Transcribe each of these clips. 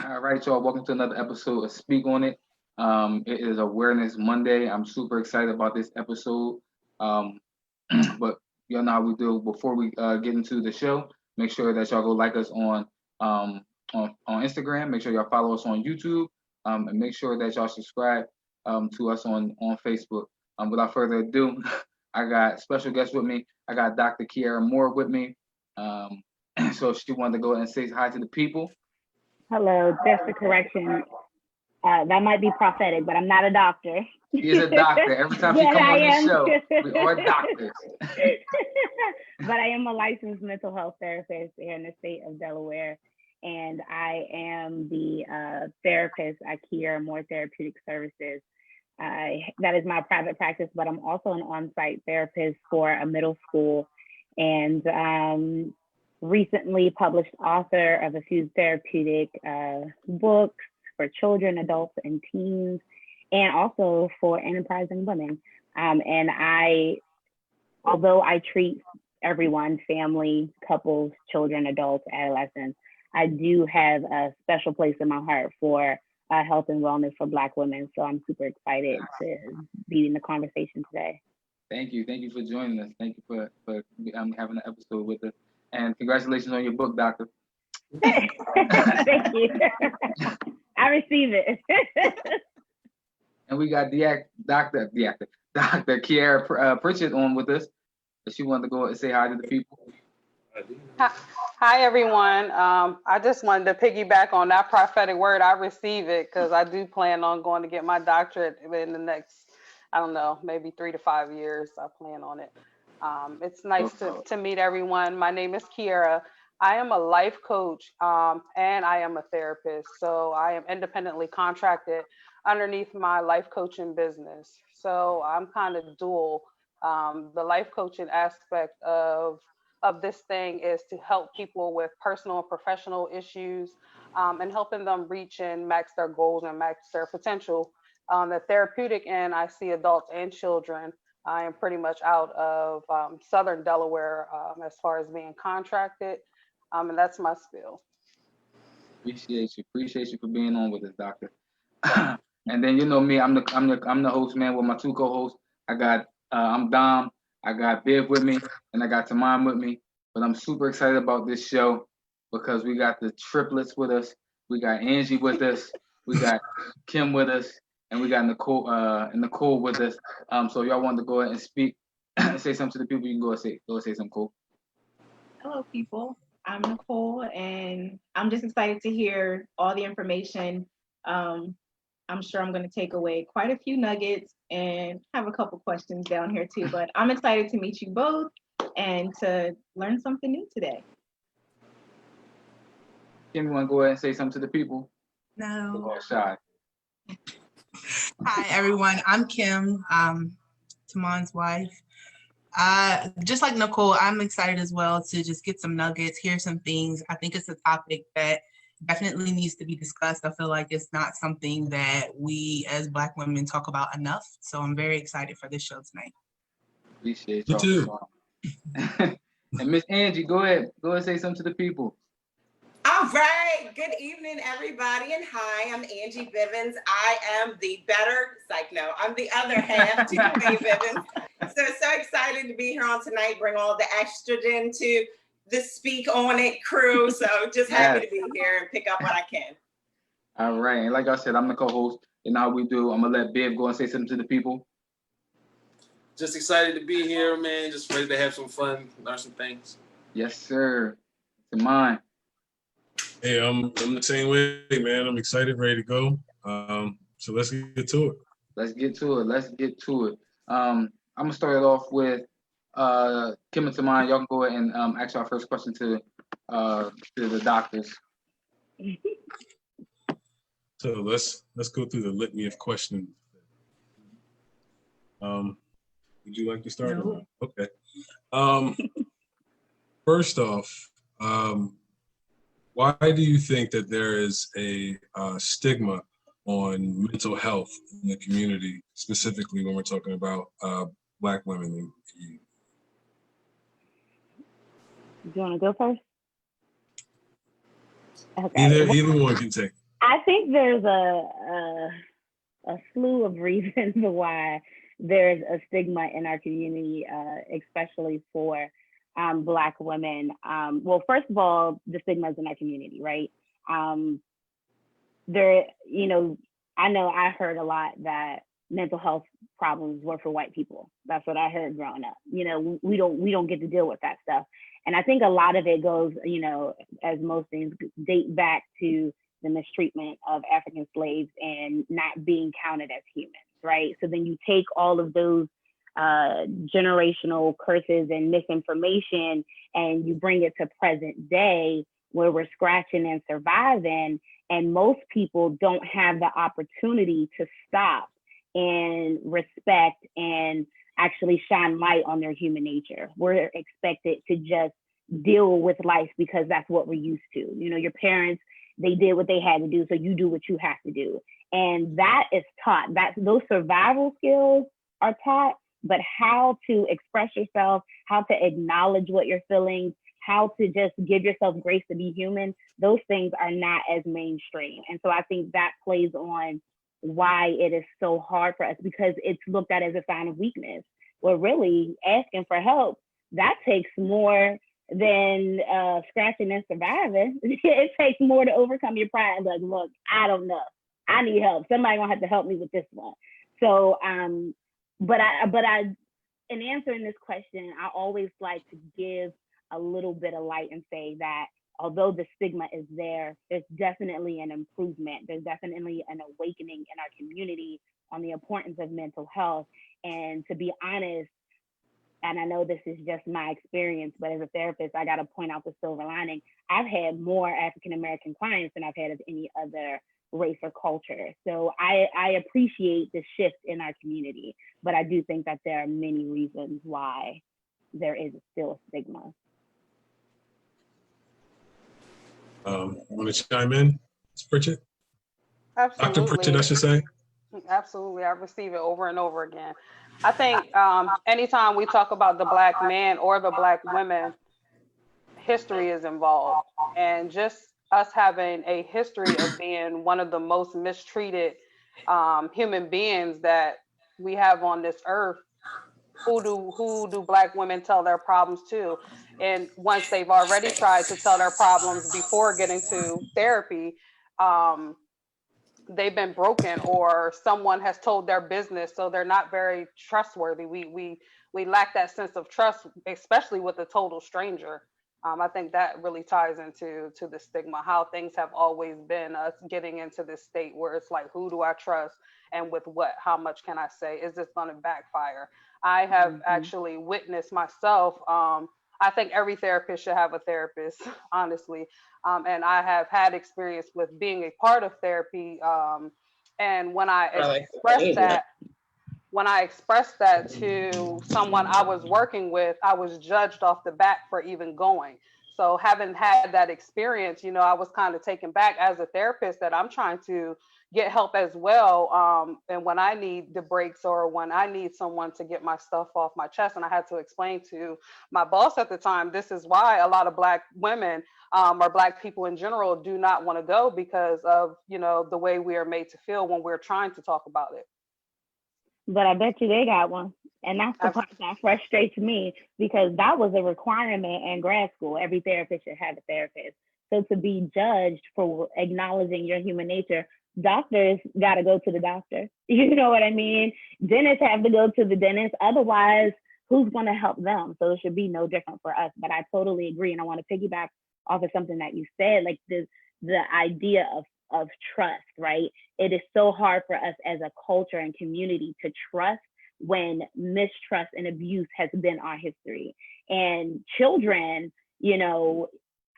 All right, y'all. Welcome to another episode of Speak on It. It is Awareness Monday. I'm super excited about this episode. Um, but y'all know how we do. Before we get into the show, make sure that y'all go like us um, on Instagram. Make sure y'all follow us on YouTube, and make sure that y'all subscribe to us on Facebook. Without further ado, I got special guests with me. I got Dr. Kiera Moore with me. Um, so she wanted to go ahead and say hi to the people. Hello, just a correction. That might be prophetic, but I'm not a doctor. She is a doctor. Every time she But comes I on this am. show, we are doctors. But I am a licensed mental health therapist here in the state of Delaware, and I am the therapist at Kiera More Therapeutic Services. That is my private practice, but I'm also an on-site therapist for a middle school, and recently published author of a few therapeutic books for children, adults, and teens, and also for enterprising women. And although I treat everyone, family, couples, children, adults, adolescents, I do have a special place in my heart for health and wellness for Black women. So I'm super excited to be in the conversation today. Thank you for joining us. Thank you for having an episode with us, and congratulations on your book, Doctor. Thank you. I receive it. And we got Dr. Kiara Pritchett on with us. She wanted to go and say hi to the people. Hi, everyone. I just wanted to piggyback on that prophetic word. I receive it because I do plan on going to get my doctorate in the next, I don't know, maybe 3 to 5 years. I plan on it. It's nice to meet everyone. My name is Kiera. I am a life coach and I am a therapist. So I am independently contracted underneath my life coaching business. So I'm kind of dual. The life coaching aspect of this thing is to help people with personal and professional issues and helping them reach and max their goals and max their potential. The therapeutic end, I see adults and children. I am pretty much out of Southern Delaware as far as being contracted. And that's my spiel. Appreciate you for being on with us, Doctor. And then you know me, I'm the host, man, with my two co-hosts. I'm Dom, I got Biv with me, and I got Tamam with me. But I'm super excited about this show because we got the triplets with us. We got Angie with us, we got Kim with us, and we got Nicole with us. So y'all want to go ahead and speak, say something to the people, you can go and say something cool. Hello, people. I'm Nicole, and I'm just excited to hear all the information. I'm sure I'm going to take away quite a few nuggets and have a couple questions down here too, but I'm excited to meet you both and to learn something new today. Kim, you want to go ahead and say something to the people? No. All shy. Hi, everyone. I'm Kim, Tamon's wife. Just like Nicole, I'm excited as well to just get some nuggets, hear some things. I think it's a topic that definitely needs to be discussed. I feel like it's not something that we as Black women talk about enough. So I'm very excited for this show tonight. Appreciate y'all. You too. And Miss Angie, go ahead say something to the people. All right. Good evening, everybody. And hi, I'm Angie Bivens. I am the I'm the other half to May Bivens. So excited to be here on tonight, bring all the estrogen to the Speak On It crew. So just happy to be here and pick up what I can. All right. And like I said, I'm the co-host. And now we do, I'm going to let Biv go and say something to the people. Just excited to be here, man. Just ready to have some fun, learn some things. Yes, sir. It's mine. Hey, I'm the same way, man. I'm excited, ready to go. So let's get to it. Let's get to it. I'm gonna start it off with Kim and Tamon. Y'all can go ahead and ask our first question to the doctors. So let's go through the litany of questions. Would you like to start? No. Okay. First off, why do you think that there is a stigma on mental health in the community, specifically when we're talking about Black women? Do you want to go first? Okay. Either one can take. I think there's a slew of reasons why there's a stigma in our community, especially for Black women. Well, first of all, the stigma is in our community, right? There, you know I heard a lot that mental health problems were for white people. That's what I heard growing up. We don't get to deal with that stuff. And I think a lot of it goes, as most things date back to the mistreatment of African slaves and not being counted as humans, right? So then you take all of those generational curses and misinformation and you bring it to present day where we're scratching and surviving, and most people don't have the opportunity to stop and respect and actually shine light on their human nature. We're expected to just deal with life because that's what we're used to. Your parents, they did what they had to do, so you do what you have to do. And that is taught. Those survival skills are taught, but how to express yourself, how to acknowledge what you're feeling, how to just give yourself grace to be human, those things are not as mainstream. And so I think that plays on why it is so hard for us, because it's looked at as a sign of weakness. Well, really, asking for help, that takes more than scratching and surviving. It takes more to overcome your pride and be like, look, I don't know, I need help. Somebody gonna have to help me with this one. So, but I, in answering this question, I always like to give a little bit of light and say that although the stigma is there, there's definitely an improvement. There's definitely an awakening in our community on the importance of mental health. And to be honest, and I know this is just my experience, but as a therapist, I got to point out the silver lining. I've had more African-American clients than I've had of any other race or culture. So I appreciate the shift in our community, but I do think that there are many reasons why there is still a stigma. Want to chime in, Ms. Pritchett? Absolutely. Dr. Pritchett, I should say. Absolutely. I receive it over and over again. I think anytime we talk about the Black man or the Black women, history is involved. And just us having a history of being one of the most mistreated human beings that we have on this earth, who do Black women tell their problems to? And once they've already tried to tell their problems before getting to therapy, they've been broken, or someone has told their business, so they're not very trustworthy. We lack that sense of trust, especially with a total stranger. I think that really ties into the stigma, how things have always been, us getting into this state where it's like, who do I trust and with what? How much can I say? Is this going to backfire? I have actually witnessed myself. I think every therapist should have a therapist, honestly. And I have had experience with being a part of therapy. And when I expressed that to someone I was working with, I was judged off the bat for even going. So having had that experience, I was kind of taken back as a therapist that I'm trying to get help as well. And when I need the breaks or when I need someone to get my stuff off my chest, and I had to explain to my boss at the time, this is why a lot of Black women or Black people in general do not want to go, because of, the way we are made to feel when we're trying to talk about it. But I bet you they got one. And that's the part that frustrates me, because that was a requirement in grad school. Every therapist should have a therapist. So to be judged for acknowledging your human nature, doctors got to go to the doctor. You know what I mean? Dentists have to go to the dentist. Otherwise, who's going to help them? So it should be no different for us. But I totally agree. And I want to piggyback off of something that you said, like the idea of trust, right? It is so hard for us as a culture and community to trust when mistrust and abuse has been our history. And children,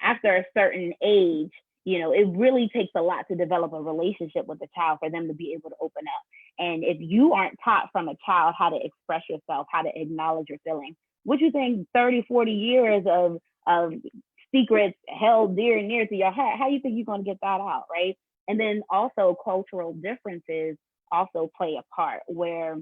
after a certain age, it really takes a lot to develop a relationship with a child for them to be able to open up. And if you aren't taught from a child how to express yourself, how to acknowledge your feelings, what you think 30, 40 years of secrets held dear and near to your heart, how you think you're going to get that out, right? And then also cultural differences also play a part where,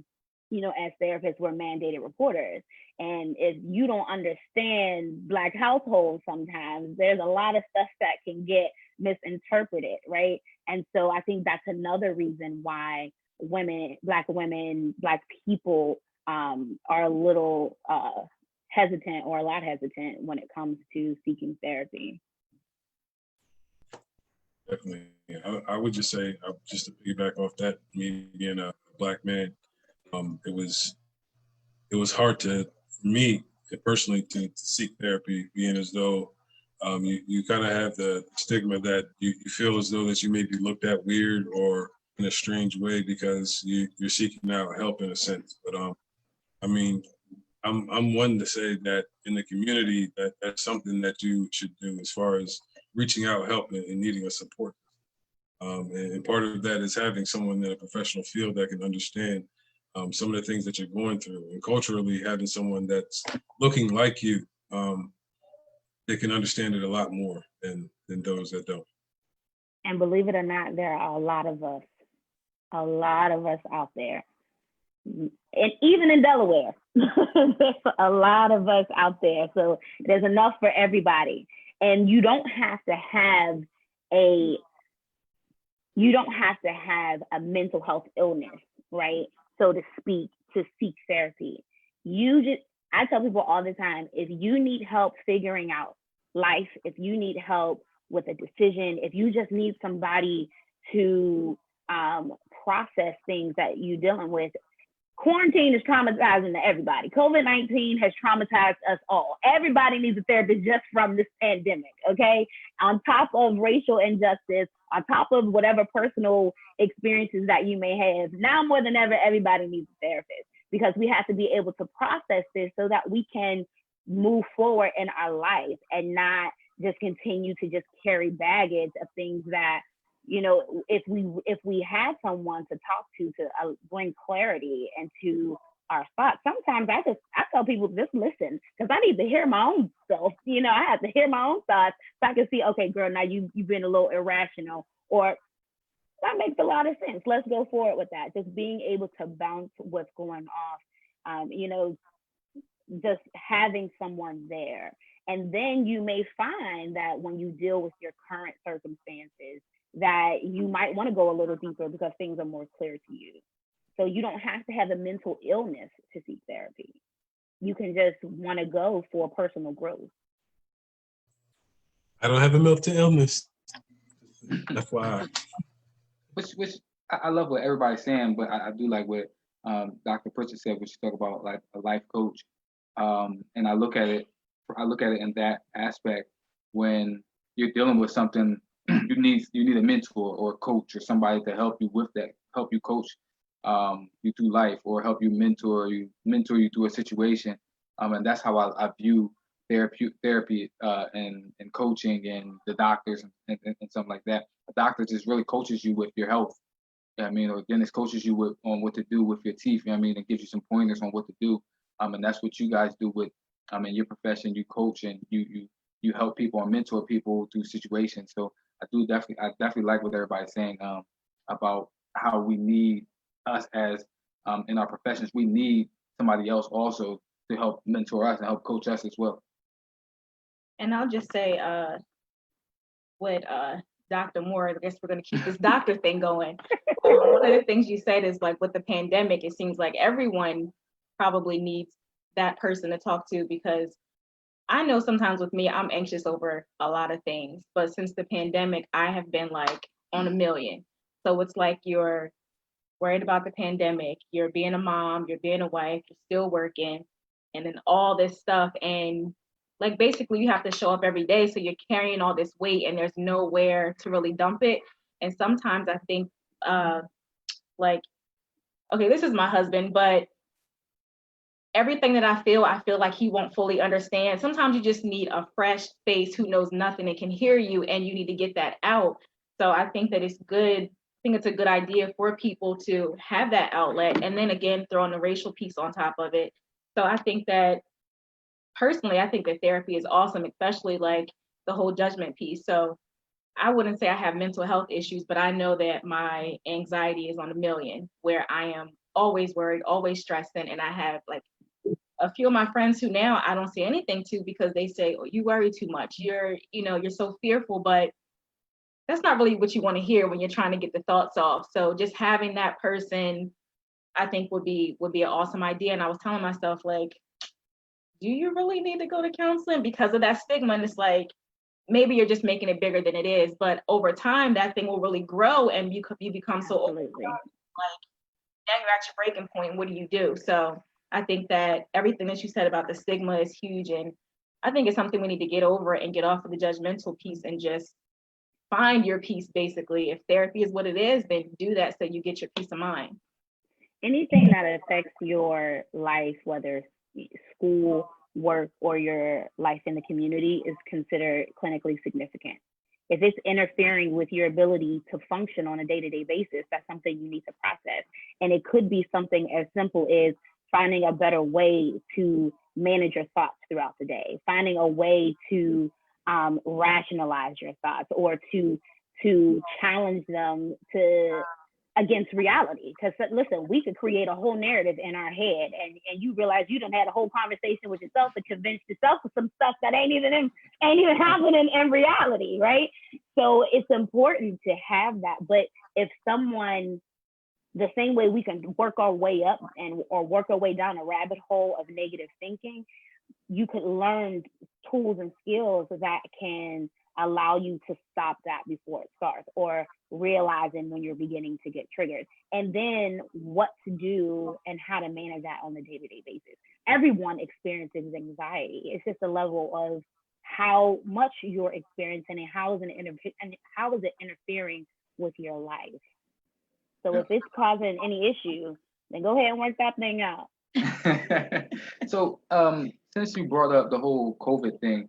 as therapists, we're mandated reporters. And if you don't understand Black households, sometimes there's a lot of stuff that can get misinterpreted, right? And so I think that's another reason why Black women, Black people are a little hesitant, or a lot hesitant, when it comes to seeking therapy. Definitely. I would just say, just to piggyback off that, me being a Black man, it was hard for me personally to seek therapy, being as though you kind of have the stigma that you feel as though that you may be looked at weird or in a strange way because you're seeking out help in a sense. But I mean, I'm one to say that in the community that's something that you should do as far as reaching out help and needing a support. And part of that is having someone in a professional field that can understand some of the things that you're going through, and culturally having someone that's looking like you, they can understand it a lot more than those that don't. And believe it or not, there are a lot of us out there. And even in Delaware, there's a lot of us out there. So there's enough for everybody. And you don't have to have a mental health illness, right? So to speak, to seek therapy. I tell people all the time, if you need help figuring out life, if you need help with a decision, if you just need somebody to process things that you're dealing with, quarantine is traumatizing to everybody. COVID-19 has traumatized us all. Everybody needs a therapist just from this pandemic, okay? On top of racial injustice, on top of whatever personal experiences that you may have, now more than ever, everybody needs a therapist, because we have to be able to process this so that we can move forward in our life and not just continue to just carry baggage of things that, you know, if we had someone to talk to bring clarity into our thoughts. Sometimes I tell people, just listen, because I need to hear my own self. You know, I have to hear my own thoughts so I can see, okay, girl, now you've been a little irrational, or that makes a lot of sense. Let's go forward with that. Just being able to bounce what's going off, you know, just having someone there. And then you may find that when you deal with your current circumstances, that you might want to go a little deeper because things are more clear to you. So you don't have to have a mental illness to seek therapy. You can just want to go for personal growth. I don't have a mental illness. That's why. Which I love what everybody's saying, but I do like what Dr. Pritchett said, which talk about like a life coach. And I look at it in that aspect. When you're dealing with something, you need a mentor or a coach or somebody to help you with that, help you coach you through life, or help you mentor you through a situation. And that's how I view therapy and coaching and the doctors and something like that. A doctor just really coaches you with your health. You know what I mean? Or dentist coaches you on what to do with your teeth. You know what I mean? And gives you some pointers on what to do. And that's what you guys do with in your profession. You coach and you help people and mentor people through situations. So I definitely like what everybody's saying about how we need us as in our professions. We need somebody else also to help mentor us and help coach us as well. And I'll just say with Dr. Moore, I guess we're going to keep this doctor thing going. One of the things you said is like with the pandemic, it seems like everyone probably needs that person to talk to, because I know sometimes with me, I'm anxious over a lot of things, but since the pandemic, I have been like on a million. So it's like you're worried about the pandemic, you're being a mom, you're being a wife, you're still working, and then all this stuff. And like basically you have to show up every day. So you're carrying all this weight and there's nowhere to really dump it. And sometimes I think like, okay, this is my husband, but everything that I feel like he won't fully understand. Sometimes you just need a fresh face who knows nothing and can hear you, and you need to get that out. So I think that it's good. I think it's a good idea for people to have that outlet, and then again, throwing the racial piece on top of it. So I think that personally, I think that therapy is awesome, especially like the whole judgment piece. So I wouldn't say I have mental health issues, but I know that my anxiety is on a million, where I am always worried, always stressing, and I have like a few of my friends who now I don't say anything to because they say, oh, you worry too much. You're so fearful, but that's not really what you want to hear when you're trying to get the thoughts off. So just having that person, I think would be an awesome idea. And I was telling myself, like, do you really need to go to counseling because of that stigma? And it's like, maybe you're just making it bigger than it is, but over time that thing will really grow and you become so Absolutely. like, now you're at your breaking point. What do you do? So I think that everything that you said about the stigma is huge. And I think it's something we need to get over and get off of the judgmental piece and just find your peace, basically. If therapy is what it is, then do that so you get your peace of mind. Anything that affects your life, whether it's school, work, or your life in the community, is considered clinically significant. If it's interfering with your ability to function on a day-to-day basis, that's something you need to process. And it could be something as simple as finding a better way to manage your thoughts throughout the day, finding a way to rationalize your thoughts, or to challenge them to against reality. Because listen, we could create a whole narrative in our head, and you realize you done had a whole conversation with yourself and convinced yourself of some stuff that ain't even happening in reality, right? So it's important to have that. But if someone, the same way we can work our way up or work our way down a rabbit hole of negative thinking, you could learn tools and skills that can allow you to stop that before it starts, or realizing when you're beginning to get triggered, and then what to do and how to manage that on a day-to-day basis. Everyone experiences anxiety. It's just a level of how much you're experiencing and how is it interfering with your life. So if it's causing any issue, then go ahead and work that thing out. So, since you brought up the whole COVID thing,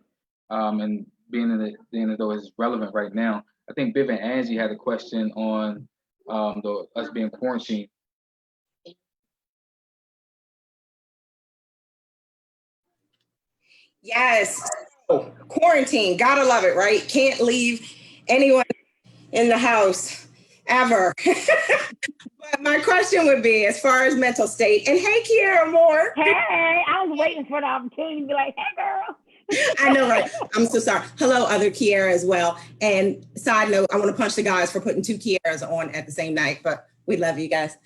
and being as though it's relevant right now, I think Viv and Angie had a question on us being quarantined. Yes. So, quarantine, gotta love it, right? Can't leave anyone in the house ever. But my question would be, as far as mental state, and hey, Kiera Moore. Hey, I was waiting for the opportunity to be like, hey, girl. I know, right? I'm so sorry. Hello, other Kiera as well. And side note, I want to punch the guys for putting two Kieras on at the same night, but we love you guys.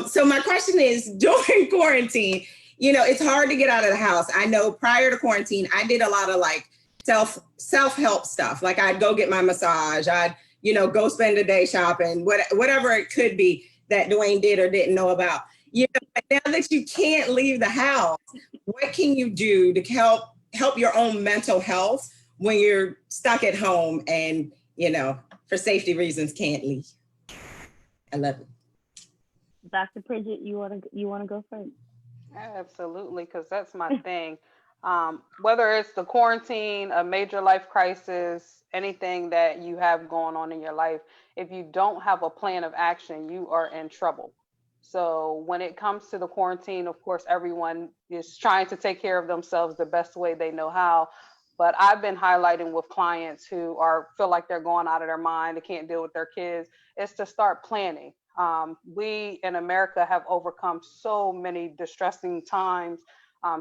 So my question is, during quarantine, it's hard to get out of the house. I know prior to quarantine, I did a lot of like self-help stuff. Like I'd go get my massage. I'd, go spend a day shopping, whatever it could be that Dwayne did or didn't know about. But now that you can't leave the house, what can you do to help your own mental health when you're stuck at home and, for safety reasons can't leave? I love it. Dr. Pritchett, you wanna go first? Absolutely, because that's my thing. Whether it's the quarantine, a major life crisis, anything that you have going on in your life, if you don't have a plan of action, you are in trouble. So when it comes to the quarantine, of course, everyone is trying to take care of themselves the best way they know how. But I've been highlighting with clients who feel like they're going out of their mind, they can't deal with their kids, is to start planning. We in America have overcome so many distressing times,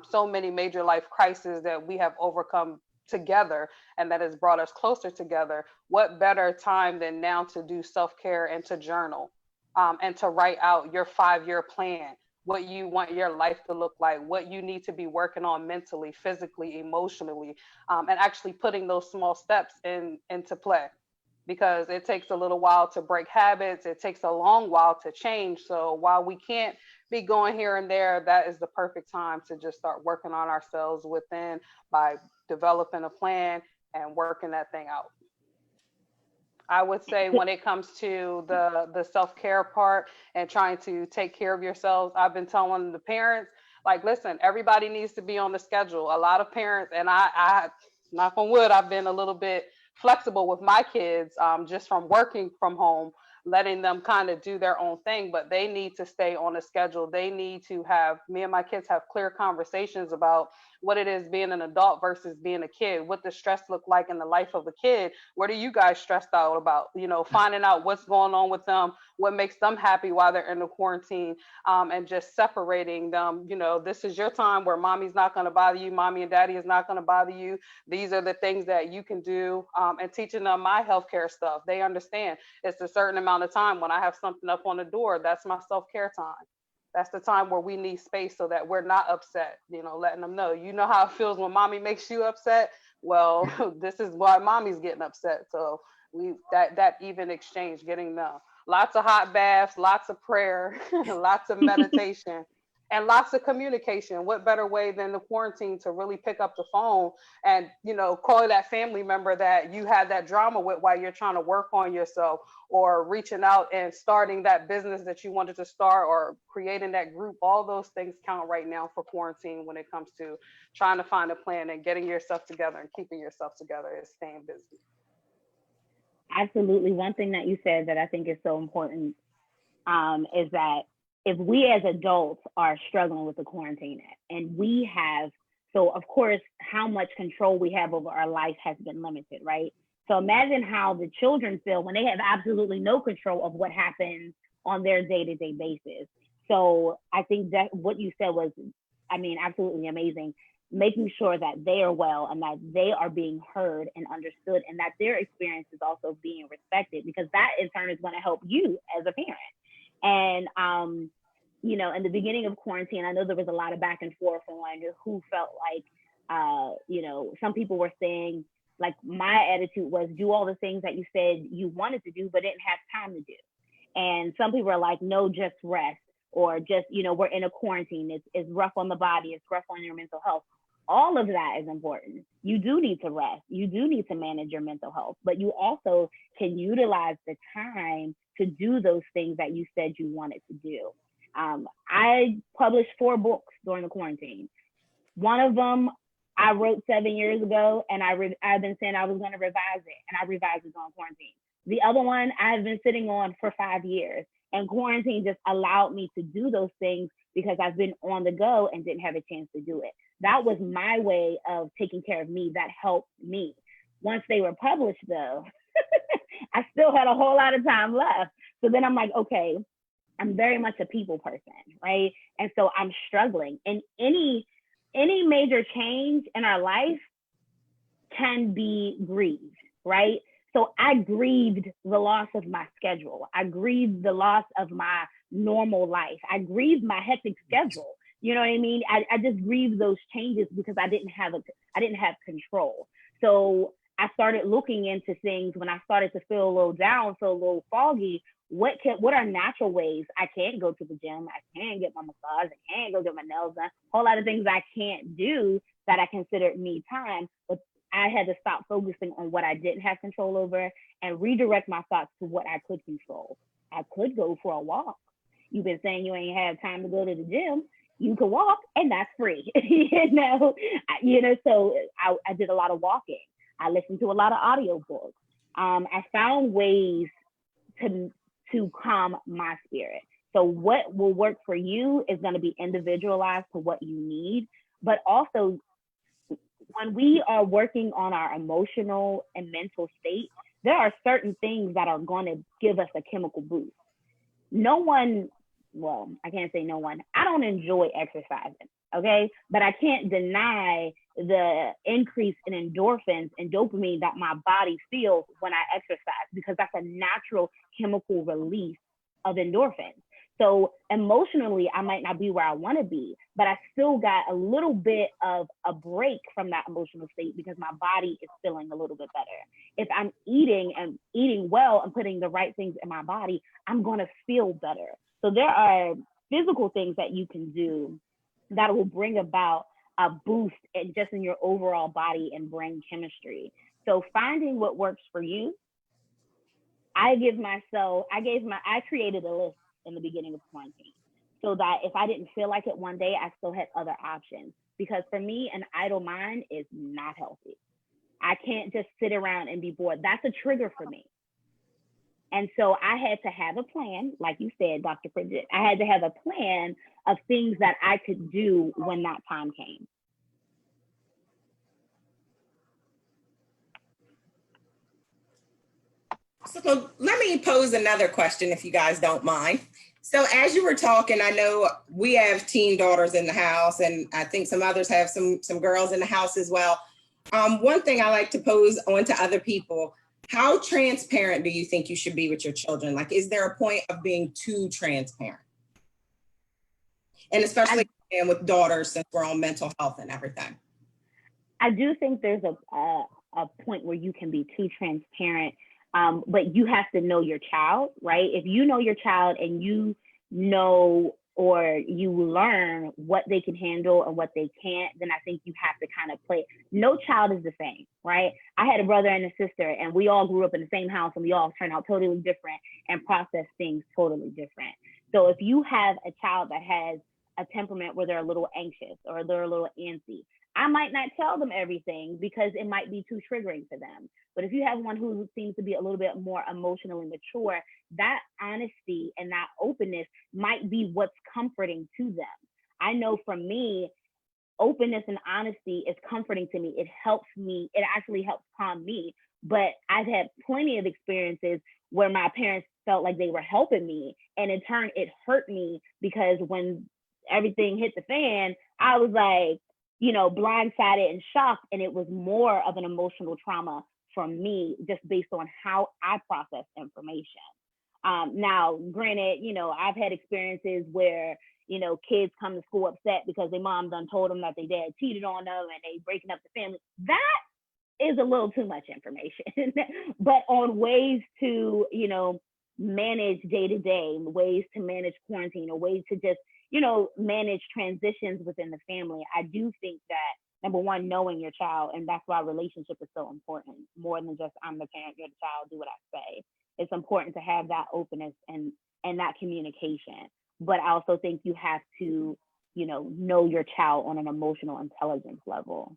so many major life crises that we have overcome together, and that has brought us closer together. What better time than now to do self-care and to journal, and to write out your 5-year plan, what you want your life to look like, what you need to be working on mentally, physically, emotionally, and actually putting those small steps into play. Because it takes a little while to break habits, it takes a long while to change. So while we can't be going here and there, that is the perfect time to just start working on ourselves within by developing a plan and working that thing out. I would say when it comes to the self-care part and trying to take care of yourselves, I've been telling the parents, like, listen, everybody needs to be on the schedule. A lot of parents, and I knock on wood, I've been a little bit flexible with my kids, just from working from home. letting them kind of do their own thing, but they need to stay on a schedule. They need to have, me and my kids have clear conversations about what it is being an adult versus being a kid. What does stress look like in the life of a kid? What are you guys stressed out about? Finding out what's going on with them, what makes them happy while they're in the quarantine, and just separating them. This is your time where mommy's not going to bother you, mommy and daddy is not going to bother you. These are the things that you can do, and teaching them my healthcare stuff. They understand it's a certain amount of time. When I have something up on the door, that's my self-care time. That's the time where we need space so that we're not upset, letting them know, how it feels when mommy makes you upset. Well, this is why mommy's getting upset. So that even exchange, getting them lots of hot baths, lots of prayer, lots of meditation, and lots of communication. What better way than the quarantine to really pick up the phone and, call that family member that you had that drama with while you're trying to work on yourself, or reaching out and starting that business that you wanted to start, or creating that group. All those things count right now for quarantine when it comes to trying to find a plan and getting yourself together and keeping yourself together and staying busy. Absolutely. One thing that you said that I think is so important is that if we as adults are struggling with the quarantine, and we have, so of course, how much control we have over our life has been limited, right? So imagine how the children feel when they have absolutely no control of what happens on their day-to-day basis. So I think that what you said was, absolutely amazing. Making sure that they are well and that they are being heard and understood, and that their experience is also being respected, because that in turn is going to help you as a parent. And, in the beginning of quarantine, I know there was a lot of back and forth on who felt like, some people were saying, like, my attitude was do all the things that you said you wanted to do, but didn't have time to do. And some people are like, no, just rest, or just, we're in a quarantine. It's rough on the body. It's rough on your mental health. All of that is important. You do need to rest. You do need to manage your mental health, but you also can utilize the time to do those things that you said you wanted to do. I published 4 books during the quarantine. One of them I wrote 7 years ago, and I've been saying I was going to revise it, and I revised it during quarantine. The other one I've been sitting on for 5 years, and quarantine just allowed me to do those things because I've been on the go and didn't have a chance to do it. That was my way of taking care of me. That helped me. Once they were published, though, I still had a whole lot of time left. So then I'm like, okay, I'm very much a people person, right? And so I'm struggling. And any major change in our life can be grieved, right? So I grieved the loss of my schedule. I grieved the loss of my normal life. I grieved my hectic schedule. You know what I mean? I just grieved those changes because I didn't have control. So I started looking into things when I started to feel a little down, feel a little foggy. What are natural ways? I can't go to the gym. I can't get my massage. I can't go get my nails done. A whole lot of things I can't do that I considered me time. But I had to stop focusing on what I didn't have control over and redirect my thoughts to what I could control. I could go for a walk. You've been saying you ain't have time to go to the gym. You can walk, and that's free. So I did a lot of walking. I listened to a lot of audiobooks. I found ways to calm my spirit. So what will work for you is going to be individualized to what you need. But also, when we are working on our emotional and mental state, there are certain things that are going to give us a chemical boost. I can't say no one. I don't enjoy exercising, okay? But I can't deny the increase in endorphins and dopamine that my body feels when I exercise, because that's a natural chemical release of endorphins. So emotionally, I might not be where I want to be, but I still got a little bit of a break from that emotional state because my body is feeling a little bit better. If I'm eating well and putting the right things in my body, I'm going to feel better. So there are physical things that you can do that will bring about a boost in your overall body and brain chemistry. So finding what works for you. I created a list in the beginning of quarantine so that if I didn't feel like it one day, I still had other options. Because for me, an idle mind is not healthy. I can't just sit around and be bored. That's a trigger for me. And so I had to have a plan, like you said, Dr. Pritchett. I had to have a plan of things that I could do when that time came. So let me pose another question if you guys don't mind. So as you were talking, I know we have teen daughters in the house, and I think some others have some girls in the house as well. One thing I like to pose on to other people, how transparent do you think you should be with your children? Like, is there a point of being too transparent? And especially with daughters, since we're on mental health and everything. I do think there's a point where you can be too transparent, but you have to know your child, right? If you know your child and you know or you learn what they can handle and what they can't, then I think you have to kind of play. No child is the same, right? I had a brother and a sister, and we all grew up in the same house, and we all turned out totally different and process things totally different. So if you have a child that has a temperament where they're a little anxious or they're a little antsy, I might not tell them everything because it might be too triggering for them. But if you have one who seems to be a little bit more emotionally mature, that honesty and that openness might be what's comforting to them. I know for me, openness and honesty is comforting to me. It helps me. It actually helps calm me. But I've had plenty of experiences where my parents felt like they were helping me, and in turn, it hurt me because when everything hit the fan, I was like, blindsided and shocked, and it was more of an emotional trauma for me just based on how I process information. Now, granted, I've had experiences where, kids come to school upset because their mom done told them that their dad cheated on them and they breaking up the family. That is a little too much information. But on ways to, manage day to day, ways to manage quarantine, or ways to just, manage transitions within the family, I do think that, number one, knowing your child, and that's why relationship is so important, more than just I'm the parent, you're the child, do what I say. It's important to have that openness and that communication. But I also think you have to, know your child on an emotional intelligence level.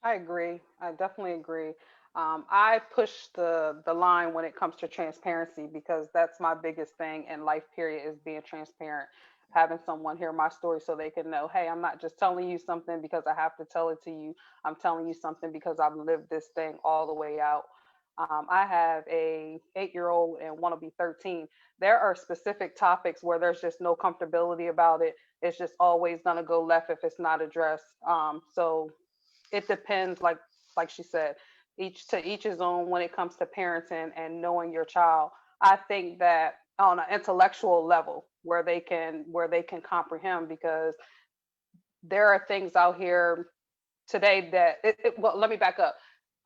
I agree. I definitely agree. I push the line when it comes to transparency because that's my biggest thing in life, period, is being transparent. Having someone hear my story so they can know, hey, I'm not just telling you something because I have to tell it to you. I'm telling you something because I've lived this thing all the way out. I have a 8-year-old and want to be 13. There are specific topics where there's just no comfortability about it. It's just always gonna go left if it's not addressed. So it depends, like she said, each to each his own when it comes to parenting and knowing your child. I think that on an intellectual level where they can comprehend, because there are things out here today that well, let me back up.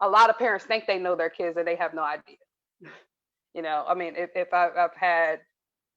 A lot of parents think they know their kids and they have no idea. I mean, if I've had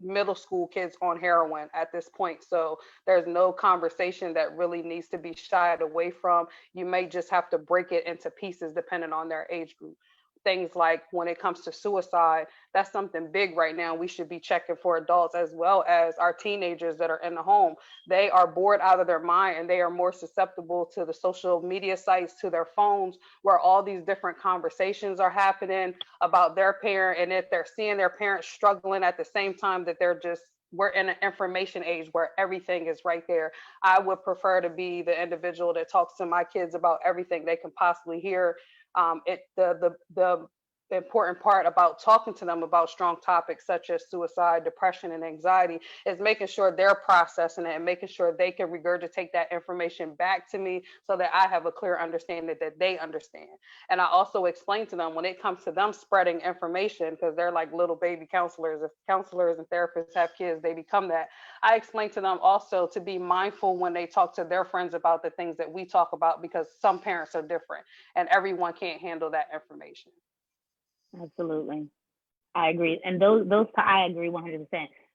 middle school kids on heroin at this point. So there's no conversation that really needs to be shied away from. You may just have to break it into pieces depending on their age group. Things like when it comes to suicide, that's something big right now. We should be checking for adults as well as our teenagers that are in the home. They are bored out of their mind and they are more susceptible to the social media sites, to their phones, where all these different conversations are happening about their parent. And if they're seeing their parents struggling at the same time that we're in an information age where everything is right there. I would prefer to be the individual that talks to my kids about everything they can possibly hear. The important part about talking to them about strong topics such as suicide, depression, and anxiety is making sure they're processing it and making sure they can regurgitate that information back to me so that I have a clear understanding that they understand. And I also explain to them when it comes to them spreading information, because they're like little baby counselors. If counselors and therapists have kids, they become that. I explain to them also to be mindful when they talk to their friends about the things that we talk about, because some parents are different and everyone can't handle that information. Absolutely. I agree. And I agree 100%.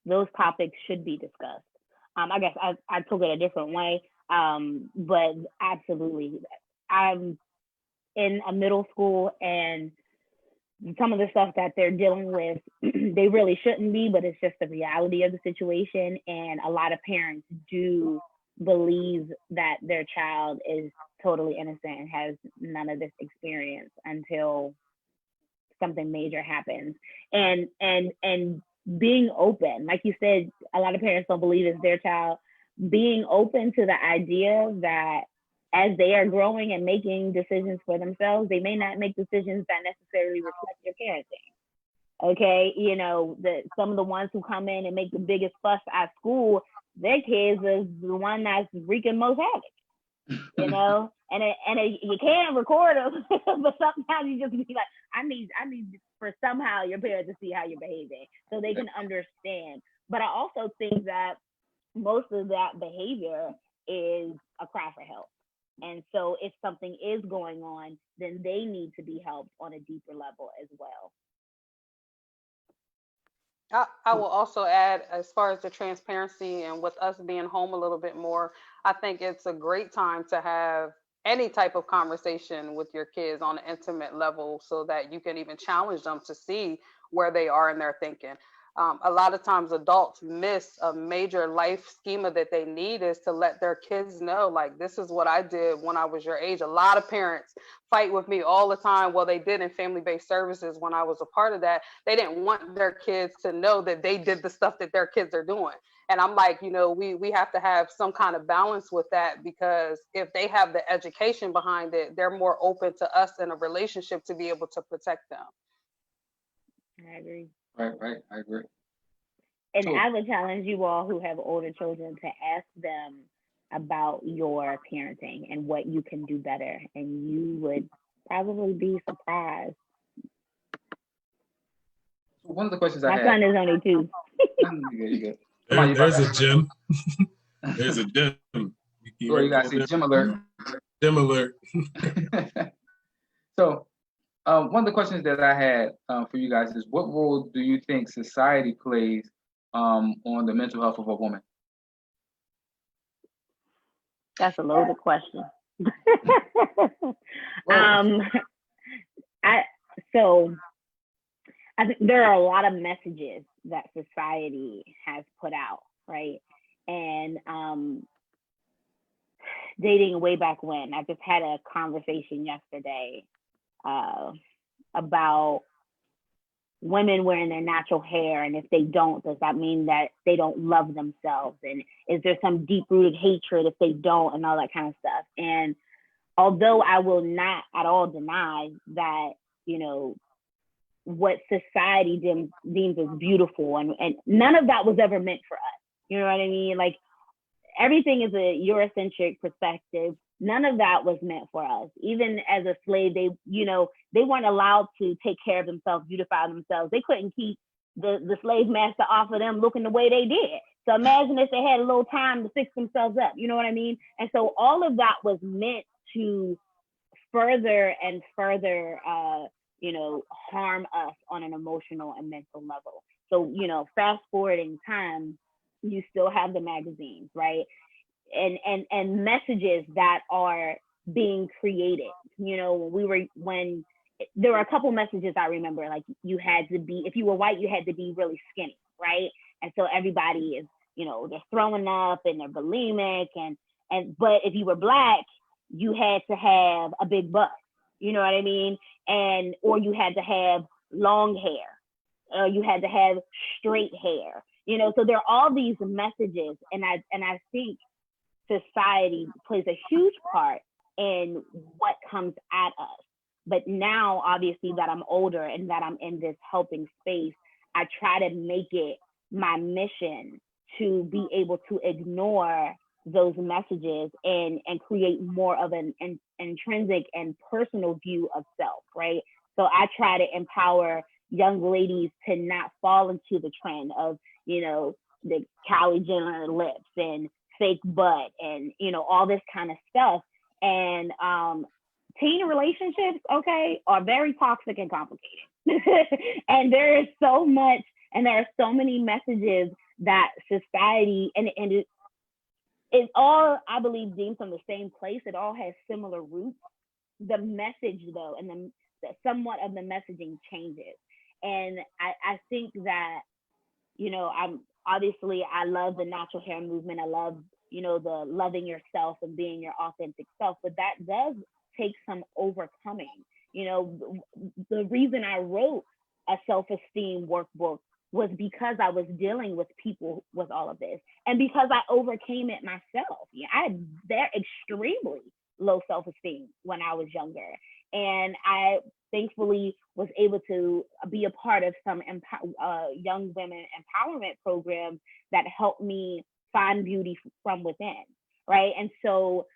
Those topics should be discussed. I guess I took it a different way. But absolutely. I'm in a middle school, and some of the stuff that they're dealing with, they really shouldn't be, but it's just the reality of the situation. And a lot of parents do believe that their child is totally innocent and has none of this experience until something major happens. And being open, like you said, a lot of parents don't believe it's their child. Being open to the idea that as they are growing and making decisions for themselves, they may not make decisions that necessarily reflect your parenting. Okay, some of the ones who come in and make the biggest fuss at school, their kids is the one that's wreaking most havoc. You can't record them, but sometimes you just be like, I need for somehow your parents to see how you're behaving so they can understand. But I also think that most of that behavior is a cry for help. And so if something is going on, then they need to be helped on a deeper level as well. I will also add, as far as the transparency and with us being home a little bit more, I think it's a great time to have any type of conversation with your kids on an intimate level so that you can even challenge them to see where they are in their thinking. A lot of times adults miss a major life schema that they need is to let their kids know, like, this is what I did when I was your age. A lot of parents fight with me all the time. Well, they did in family-based services when I was a part of that. They didn't want their kids to know that they did the stuff that their kids are doing. And I'm like, we have to have some kind of balance with that, because if they have the education behind it, they're more open to us in a relationship to be able to protect them. I agree. Right. I agree. And So, I would challenge you all who have older children to ask them about your parenting and what you can do better. And you would probably be surprised. one of the questions I My had. son is only 2. You good. Come on, There's a gym. There's a gym. You guys see gym alert. Gym alert. So, one of the questions that I had for you guys is, what role do you think society plays on the mental health of a woman? That's a loaded question. Well, I think there are a lot of messages that society has put out, right? And dating way back when, I just had a conversation yesterday about women wearing their natural hair, and if they don't, does that mean that they don't love themselves? And is there some deep-rooted hatred if they don't, and all that kind of stuff? And although I will not at all deny that, what society deems as beautiful, and none of that was ever meant for us. You know what I mean? Like, everything is a Eurocentric perspective. None of that was meant for us. Even as a slave, they weren't allowed to take care of themselves, beautify themselves. They couldn't keep the slave master off of them looking the way they did. So imagine if they had a little time to fix themselves up. You know what I mean? And so all of that was meant to further and further, harm us on an emotional and mental level. So, fast forwarding time, you still have the magazines, right? And messages that are being created. When there were a couple messages I remember, like, you had to be, if you were white, you had to be really skinny, right? And so everybody is, they're throwing up and they're bulimic, but if you were black, you had to have a big butt, you know what I mean? Or you had to have long hair, you had to have straight hair, so there are all these messages, and I think society plays a huge part in what comes at us. But now, obviously, that I'm older and that I'm in this helping space, I try to make it my mission to be able to ignore those messages and create more of an intrinsic and personal view of self, right? So I try to empower young ladies to not fall into the trend of, the Kylie Jenner lips and fake butt and, all this kind of stuff. And teen relationships, okay, are very toxic and complicated. And there is so much, and there are so many messages that society, and it's all, I believe, deemed from the same place. It all has similar roots. The message, though, and the somewhat of the messaging changes. And I think that, I love the natural hair movement. I love, the loving yourself and being your authentic self, but that does take some overcoming. The reason I wrote a self-esteem workbook was because I was dealing with people with all of this, and because I overcame it myself. I had extremely low self-esteem when I was younger, and I thankfully was able to be a part of some young women empowerment programs that helped me find beauty from within, right? And so,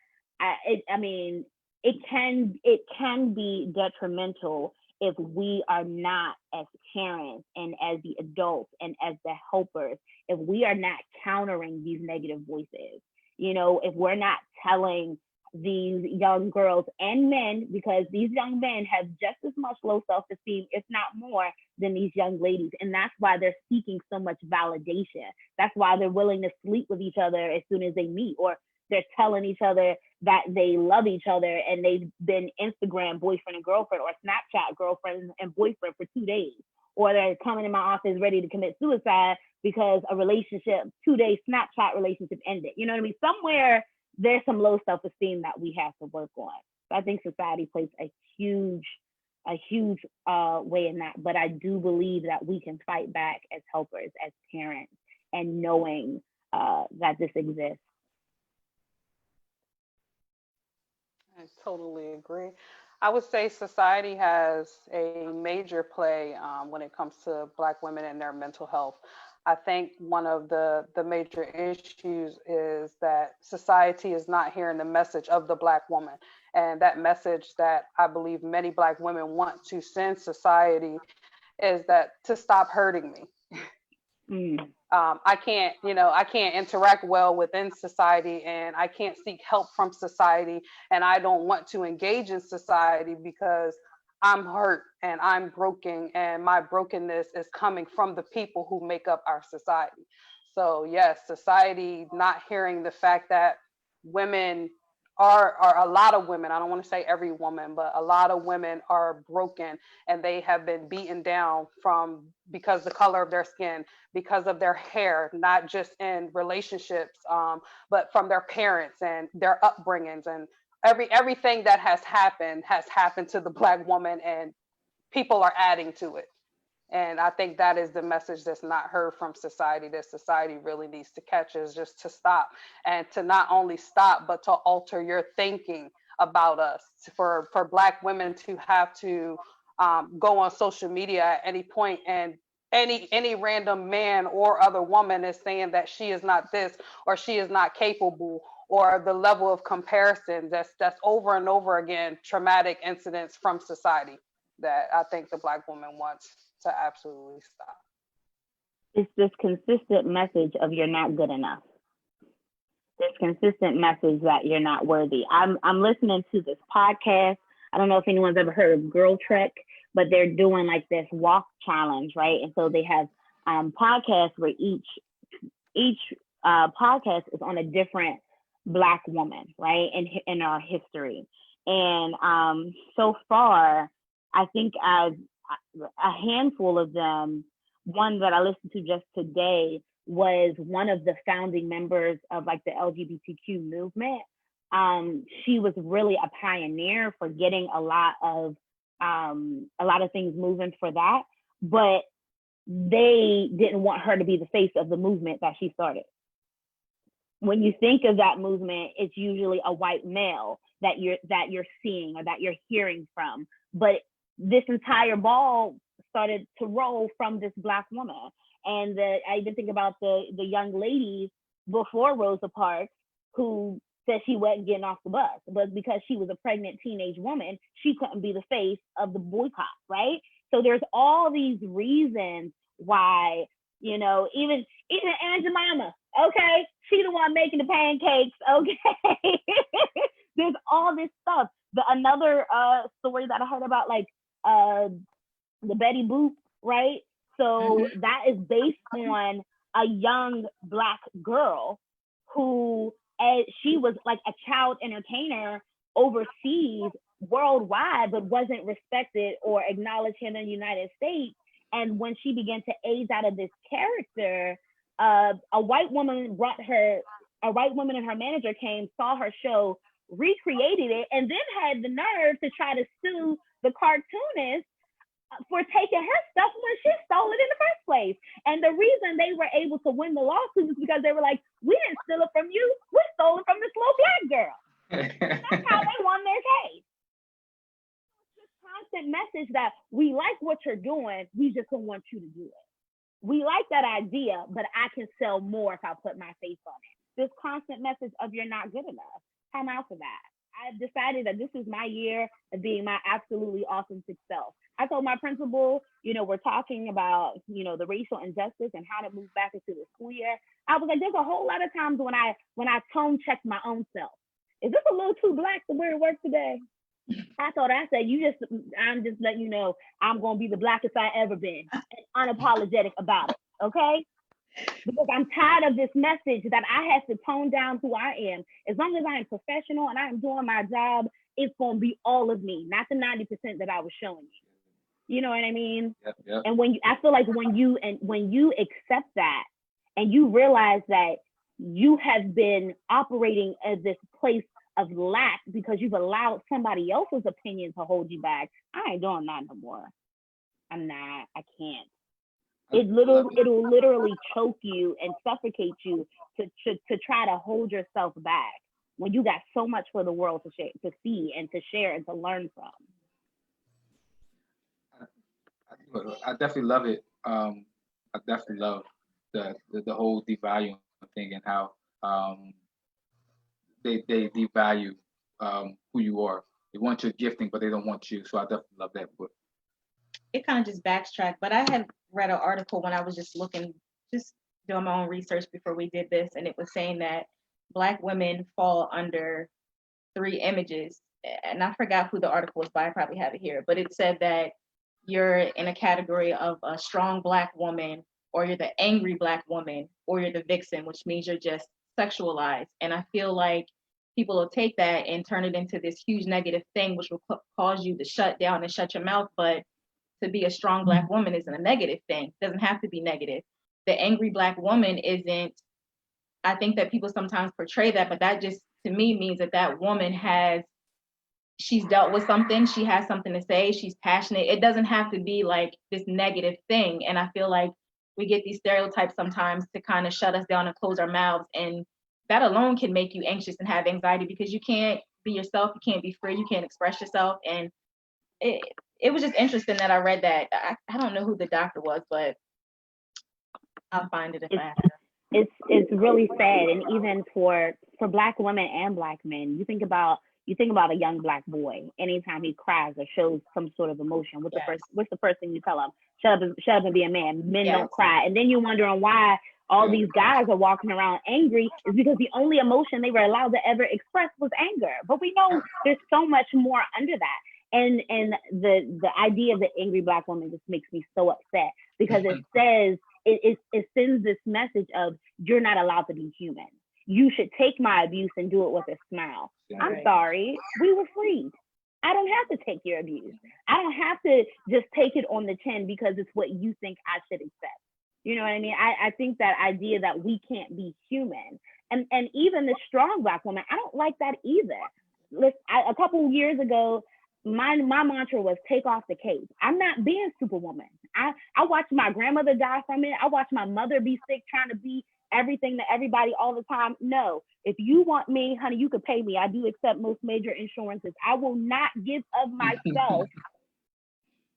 it can be detrimental if we are not, as parents and as the adults and as the helpers, if we are not countering these negative voices. If we're not telling these young girls and men, because these young men have just as much low self-esteem, if not more, than these young ladies. And that's why they're seeking so much validation. That's why they're willing to sleep with each other as soon as they meet, or they're telling each other that they love each other and they've been Instagram boyfriend and girlfriend, or Snapchat girlfriend and boyfriend for 2 days. Or they're coming in my office ready to commit suicide because a relationship, 2-day Snapchat relationship ended. You know what I mean? Somewhere there's some low self-esteem that we have to work on. So I think society plays a huge way in that. But I do believe that we can fight back as helpers, as parents, and knowing that this exists. I totally agree. I would say society has a major play when it comes to Black women and their mental health. I think one of the major issues is that society is not hearing the message of the Black woman. And that message that I believe many Black women want to send society is that to stop hurting me. I can't interact well within society, and I can't seek help from society, and I don't want to engage in society because I'm hurt and I'm broken, and my brokenness is coming from the people who make up our society. So yes, society not hearing the fact that women are a lot of women, I don't want to say every woman, but a lot of women are broken, and they have been beaten down because the color of their skin, because of their hair, not just in relationships, but from their parents and their upbringings, and everything that has happened to the Black woman, and people are adding to it. And I think that is the message that's not heard from society, that society really needs to catch, is just to stop, and to not only stop, but to alter your thinking about us. For Black women to have to go on social media at any point, and any random man or other woman is saying that she is not this, or she is not capable, or the level of comparison that's over and over again, traumatic incidents from society, that I think the Black woman wants to absolutely stop. It's this consistent message of you're not good enough. This consistent message that you're not worthy. I'm listening to this podcast. I don't know if anyone's ever heard of Girl Trek, but they're doing like this walk challenge, right? And so they have podcasts where each podcast is on a different Black woman, right? In our history. And so far, I think a handful of them, one that I listened to just today was one of the founding members of like the LGBTQ movement. She was really a pioneer for getting a lot of things moving for that, but they didn't want her to be the face of the movement that she started. When you think of that movement, it's usually a white male that you're seeing or that you're hearing from, but this entire ball started to roll from this Black woman. And I even think about the young lady before Rosa Parks who said she wasn't getting off the bus, but because she was a pregnant teenage woman, she couldn't be the face of the boycott, right? So there's all these reasons why, even Aunt Jemima, okay, she the one making the pancakes, okay. There's all this stuff. Another story that I heard about, like the Betty Boop, right? So that is based on a young Black girl who, she was like a child entertainer overseas, worldwide, but wasn't respected or acknowledged here in the United States. And when she began to age out of this character, a white woman brought her a white woman and her manager came, saw her show, recreated it, and then had the nerve to try to sue the cartoonist for taking her stuff when she stole it in the first place. And the reason they were able to win the lawsuit is because they were like, we didn't steal it from you, we stole it from this little black girl. That's how they won their case. It's this constant message that we like what you're doing, we just don't want you to do it. We like that idea, but I can sell more if I put my face on it. This constant message of you're not good enough. Time out for that. I've decided that this is my year of being my absolutely authentic self. I told my principal, we're talking about, the racial injustice and how to move back into the school year. I was like, there's a whole lot of times when I tone check my own self. Is this a little too black to wear to work today? I said, I'm just letting you know, I'm going to be the blackest I ever been, and unapologetic about it, okay? Because I'm tired of this message that I have to tone down who I am. As long as I am professional and I am doing my job, it's going to be all of me, not the 90% that I was showing you. You know what I mean? Yep. And I feel like when you accept that and you realize that you have been operating at this place of lack because you've allowed somebody else's opinion to hold you back, I ain't doing that no more. I'm not. I can't. It'll literally choke you and suffocate you to try to hold yourself back when you got so much for the world to see and to share and to learn from. I definitely love it. I definitely love the whole devaluing thing and how they devalue who you are. They want your gifting, but they don't want you. So I definitely love that book. It kind of just backtracked, but I had read an article when I was just doing my own research before we did this, and it was saying that Black women fall under 3 images, and I forgot who the article was by. I probably have it here, but it said that you're in a category of a strong Black woman, or you're the angry Black woman, or you're the vixen, which means you're just sexualized. And I feel like people will take that and turn it into this huge negative thing, which will cause you to shut down and shut your mouth. But to be a strong Black woman isn't a negative thing. It doesn't have to be negative. The angry Black woman isn't, I think that people sometimes portray that, but that just, to me, means that woman she's dealt with something, she has something to say, she's passionate. It doesn't have to be like this negative thing. And I feel like we get these stereotypes sometimes to kind of shut us down and close our mouths. And that alone can make you anxious and have anxiety because you can't be yourself, you can't be free, you can't express yourself. And it was just interesting that I read that. I don't know who the doctor was, but I'll find it if I have it. It's really sad, and even for Black women and Black men, you think about a young Black boy. Anytime he cries or shows some sort of emotion, what's the first thing you tell him? Shut up and be a man. Men don't cry. And then you're wondering why all these guys are walking around angry is because the only emotion they were allowed to ever express was anger. But we know there's so much more under that. And the idea of the angry Black woman just makes me so upset because it says it sends this message of you're not allowed to be human. You should take my abuse and do it with a smile. I'm sorry, we were freed. I don't have to take your abuse. I don't have to just take it on the chin because it's what you think I should accept. You know what I mean? I think that idea that we can't be human, and even the strong Black woman, I don't like that either. A couple of years ago, my mantra was take off the cape. I'm not being Superwoman. I watched my grandmother die from it. I watched my mother be sick trying to be everything to everybody all the time. No, if you want me, honey, you could pay me. I do accept most major insurances. I will not give of myself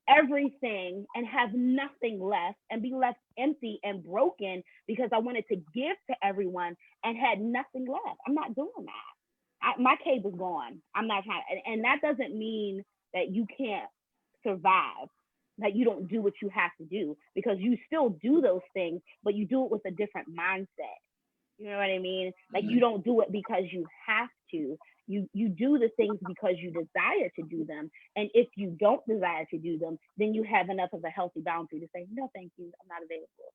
everything and have nothing left and be left empty and broken because I wanted to give to everyone and had nothing left. I'm not doing that. My cape is gone. I'm not trying, and that doesn't mean that you can't survive, that you don't do what you have to do, because you still do those things, but you do it with a different mindset. You know what I mean? Like you don't do it because you have to. You do the things because you desire to do them. And if you don't desire to do them, then you have enough of a healthy boundary to say, no, thank you, I'm not available.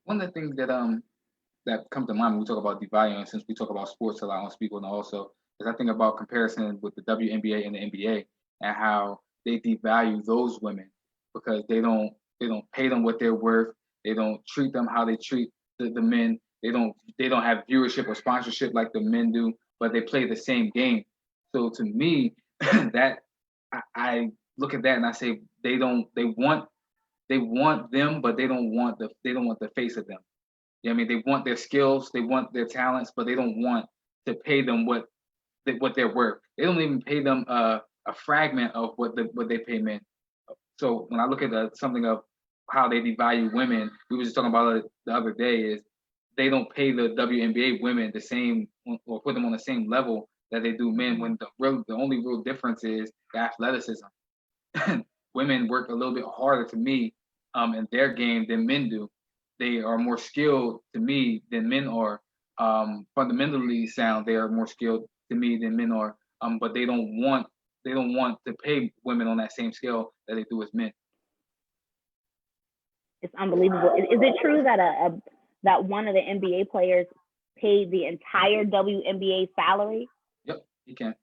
One of the things that come to mind when we talk about devaluing, since we talk about sports a lot on Speak On also, is I think about comparison with the WNBA and the NBA and how they devalue those women because they don't pay them what they're worth. They don't treat them how they treat the men. They don't have viewership or sponsorship like the men do, but they play the same game. So to me, that I look at that and I say they want them, but they don't want the face of them. You know what I mean? They want their skills, they want their talents, but they don't want to pay them what they're worth. They don't even pay them a fragment of what they pay men. So when I look at something of how they devalue women, we were just talking about it the other day, is they don't pay the WNBA women the same or put them on the same level that they do men. When the only real difference is the athleticism. Women work a little bit harder to me in their game than men do. They are more skilled to me than men are. Fundamentally sound, they are more skilled to me than men are. But they don't want to pay women on that same scale that they do as men. It's unbelievable. Is it true that that one of the NBA players paid the entire WNBA salary? Yep, he can.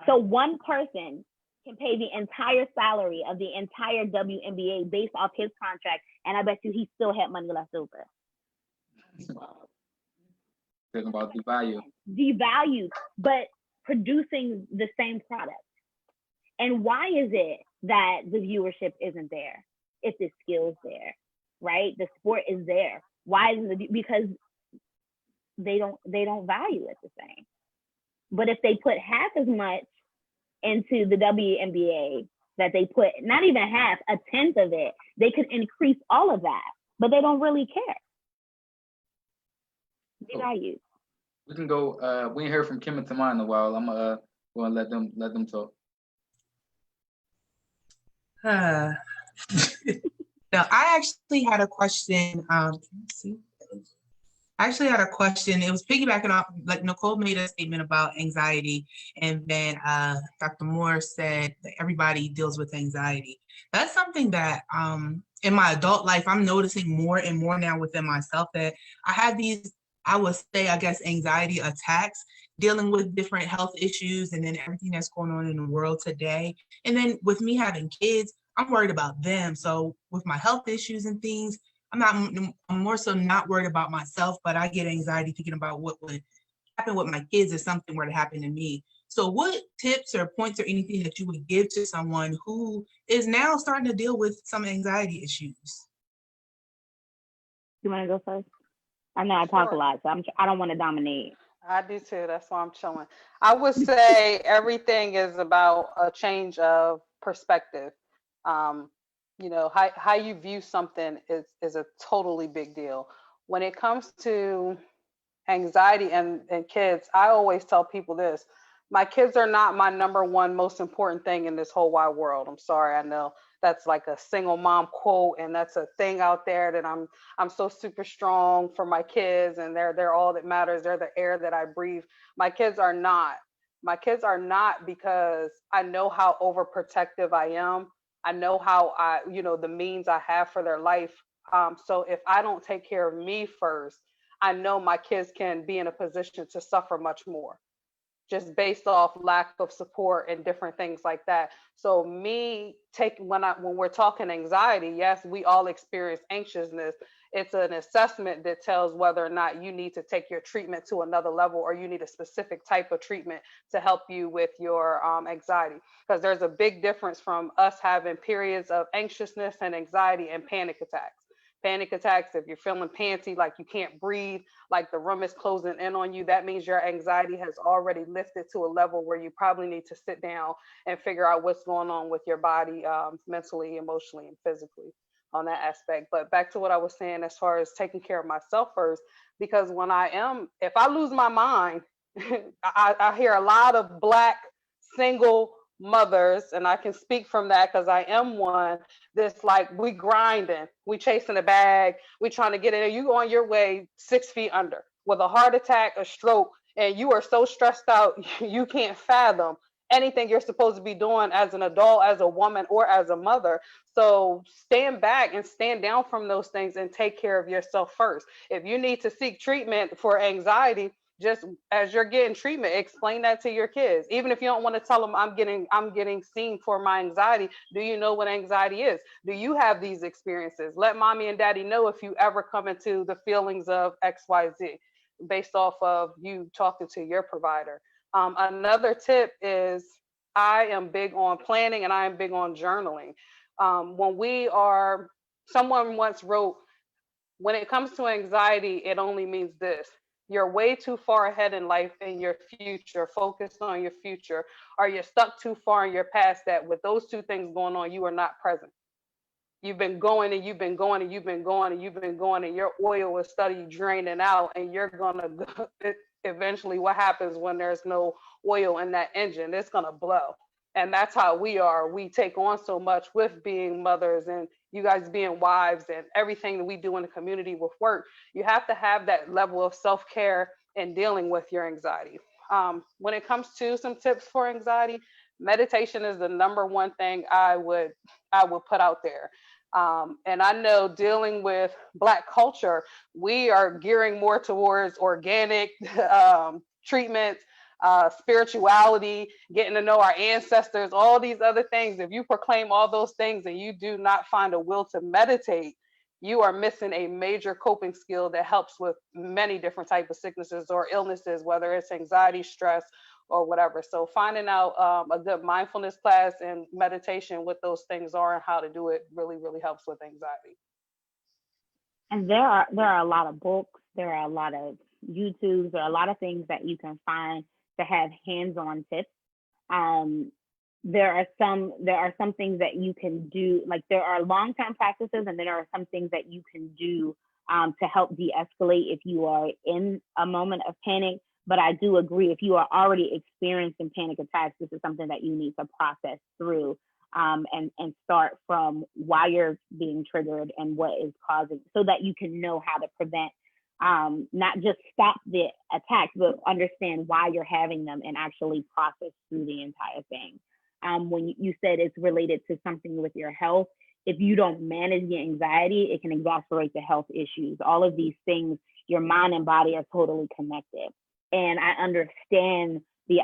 So one person can pay the entire salary of the entire WNBA based off his contract, and I bet you he still had money left over. Talking about Devalued, but producing the same product. And why is it that the viewership isn't there if the skill's there, right? The sport is there. Why isn't it? Because they don't value it the same. But if they put half as much into the WNBA that they put, not even half, a tenth of it, they could increase all of that, but they don't really care. Devalued. We can go. We ain't heard from Kim and Tamar in a while. I'm gonna let them talk. No, I actually had a question. Let's see. I actually had a question. It was piggybacking off, like Nicole made a statement about anxiety, and then Dr. Moore said that everybody deals with anxiety. That's something that in my adult life, I'm noticing more and more now within myself, that I have these, I would say, I guess, anxiety attacks, dealing with different health issues and then everything that's going on in the world today. And then with me having kids, I'm worried about them. So with my health issues and things, I'm more so not worried about myself, but I get anxiety thinking about what would happen with my kids if something were to happen to me. So what tips or points or anything that you would give to someone who is now starting to deal with some anxiety issues? You want to go first? I know I talk a lot, so I don't want to dominate. I do too. That's why I'm chilling. I would say everything is about a change of perspective. You know, how you view something is a totally big deal. When it comes to anxiety and kids, I always tell people this: my kids are not my number one most important thing in this whole wide world. I'm sorry, I know that's like a single mom quote, and that's a thing out there that I'm so super strong for my kids, and they're all that matters. They're the air that I breathe. My kids are not. My kids are not, because I know how overprotective I am. I know how the means I have for their life. So if I don't take care of me first, I know my kids can be in a position to suffer much more, just based off lack of support and different things like that. So when we're talking anxiety, yes, we all experience anxiousness. It's an assessment that tells whether or not you need to take your treatment to another level, or you need a specific type of treatment to help you with your anxiety. Because there's a big difference from us having periods of anxiousness and anxiety and panic attacks. Panic attacks, if you're feeling panty, like you can't breathe, like the room is closing in on you, that means your anxiety has already lifted to a level where you probably need to sit down and figure out what's going on with your body, mentally, emotionally, and physically on that aspect. But back to what I was saying, as far as taking care of myself first, because if I lose my mind, I hear a lot of Black single mothers, and I can speak from that because I am one, that's like, we grinding, we chasing a bag, we trying to get in there. You on your way 6 feet under with a heart attack, a stroke, and you are so stressed out, you can't fathom anything you're supposed to be doing as an adult, as a woman, or as a mother. So stand back and stand down from those things and take care of yourself first. If you need to seek treatment for anxiety, just as you're getting treatment, explain that to your kids. Even if you don't want to tell them I'm getting seen for my anxiety, do you know what anxiety is? Do you have these experiences? Let mommy and daddy know if you ever come into the feelings of XYZ based off of you talking to your provider. Another tip is I am big on planning and I am big on journaling. When we are, someone once wrote, when it comes to anxiety, it only means this: you're way too far ahead in life in your future, focused on your future, or you're stuck too far in your past that with those two things going on, you are not present. You've been going and you've been going and you've been going and you've been going, and your oil is steady draining out, and you're gonna go, eventually what happens when there's no oil in that engine? It's gonna blow. And that's how we are. We take on so much with being mothers and you guys being wives and everything that we do in the community with work. You have to have that level of self-care in dealing with your anxiety. When it comes to some tips for anxiety, meditation is the number one thing I would put out there. And I know dealing with Black culture, we are gearing more towards organic treatments, spirituality, getting to know our ancestors, all these other things. If you proclaim all those things and you do not find a will to meditate, you are missing a major coping skill that helps with many different types of sicknesses or illnesses, whether it's anxiety, stress, or whatever. So finding out a good mindfulness class and meditation, what those things are and how to do it, really, really helps with anxiety. And there are a lot of books, there are a lot of YouTubes, there are a lot of things that you can find to have hands-on tips. There are some things that you can do, like there are long-term practices, and there are some things that you can do to help de-escalate if you are in a moment of panic. But I do agree, if you are already experiencing panic attacks, this is something that you need to process through and start from why you're being triggered and what is causing, so that you can know how to prevent, not just stop the attacks, but understand why you're having them and actually process through the entire thing. When you said it's related to something with your health, if you don't manage the anxiety, it can exacerbate the health issues. All of these things, your mind and body are totally connected. And I understand the,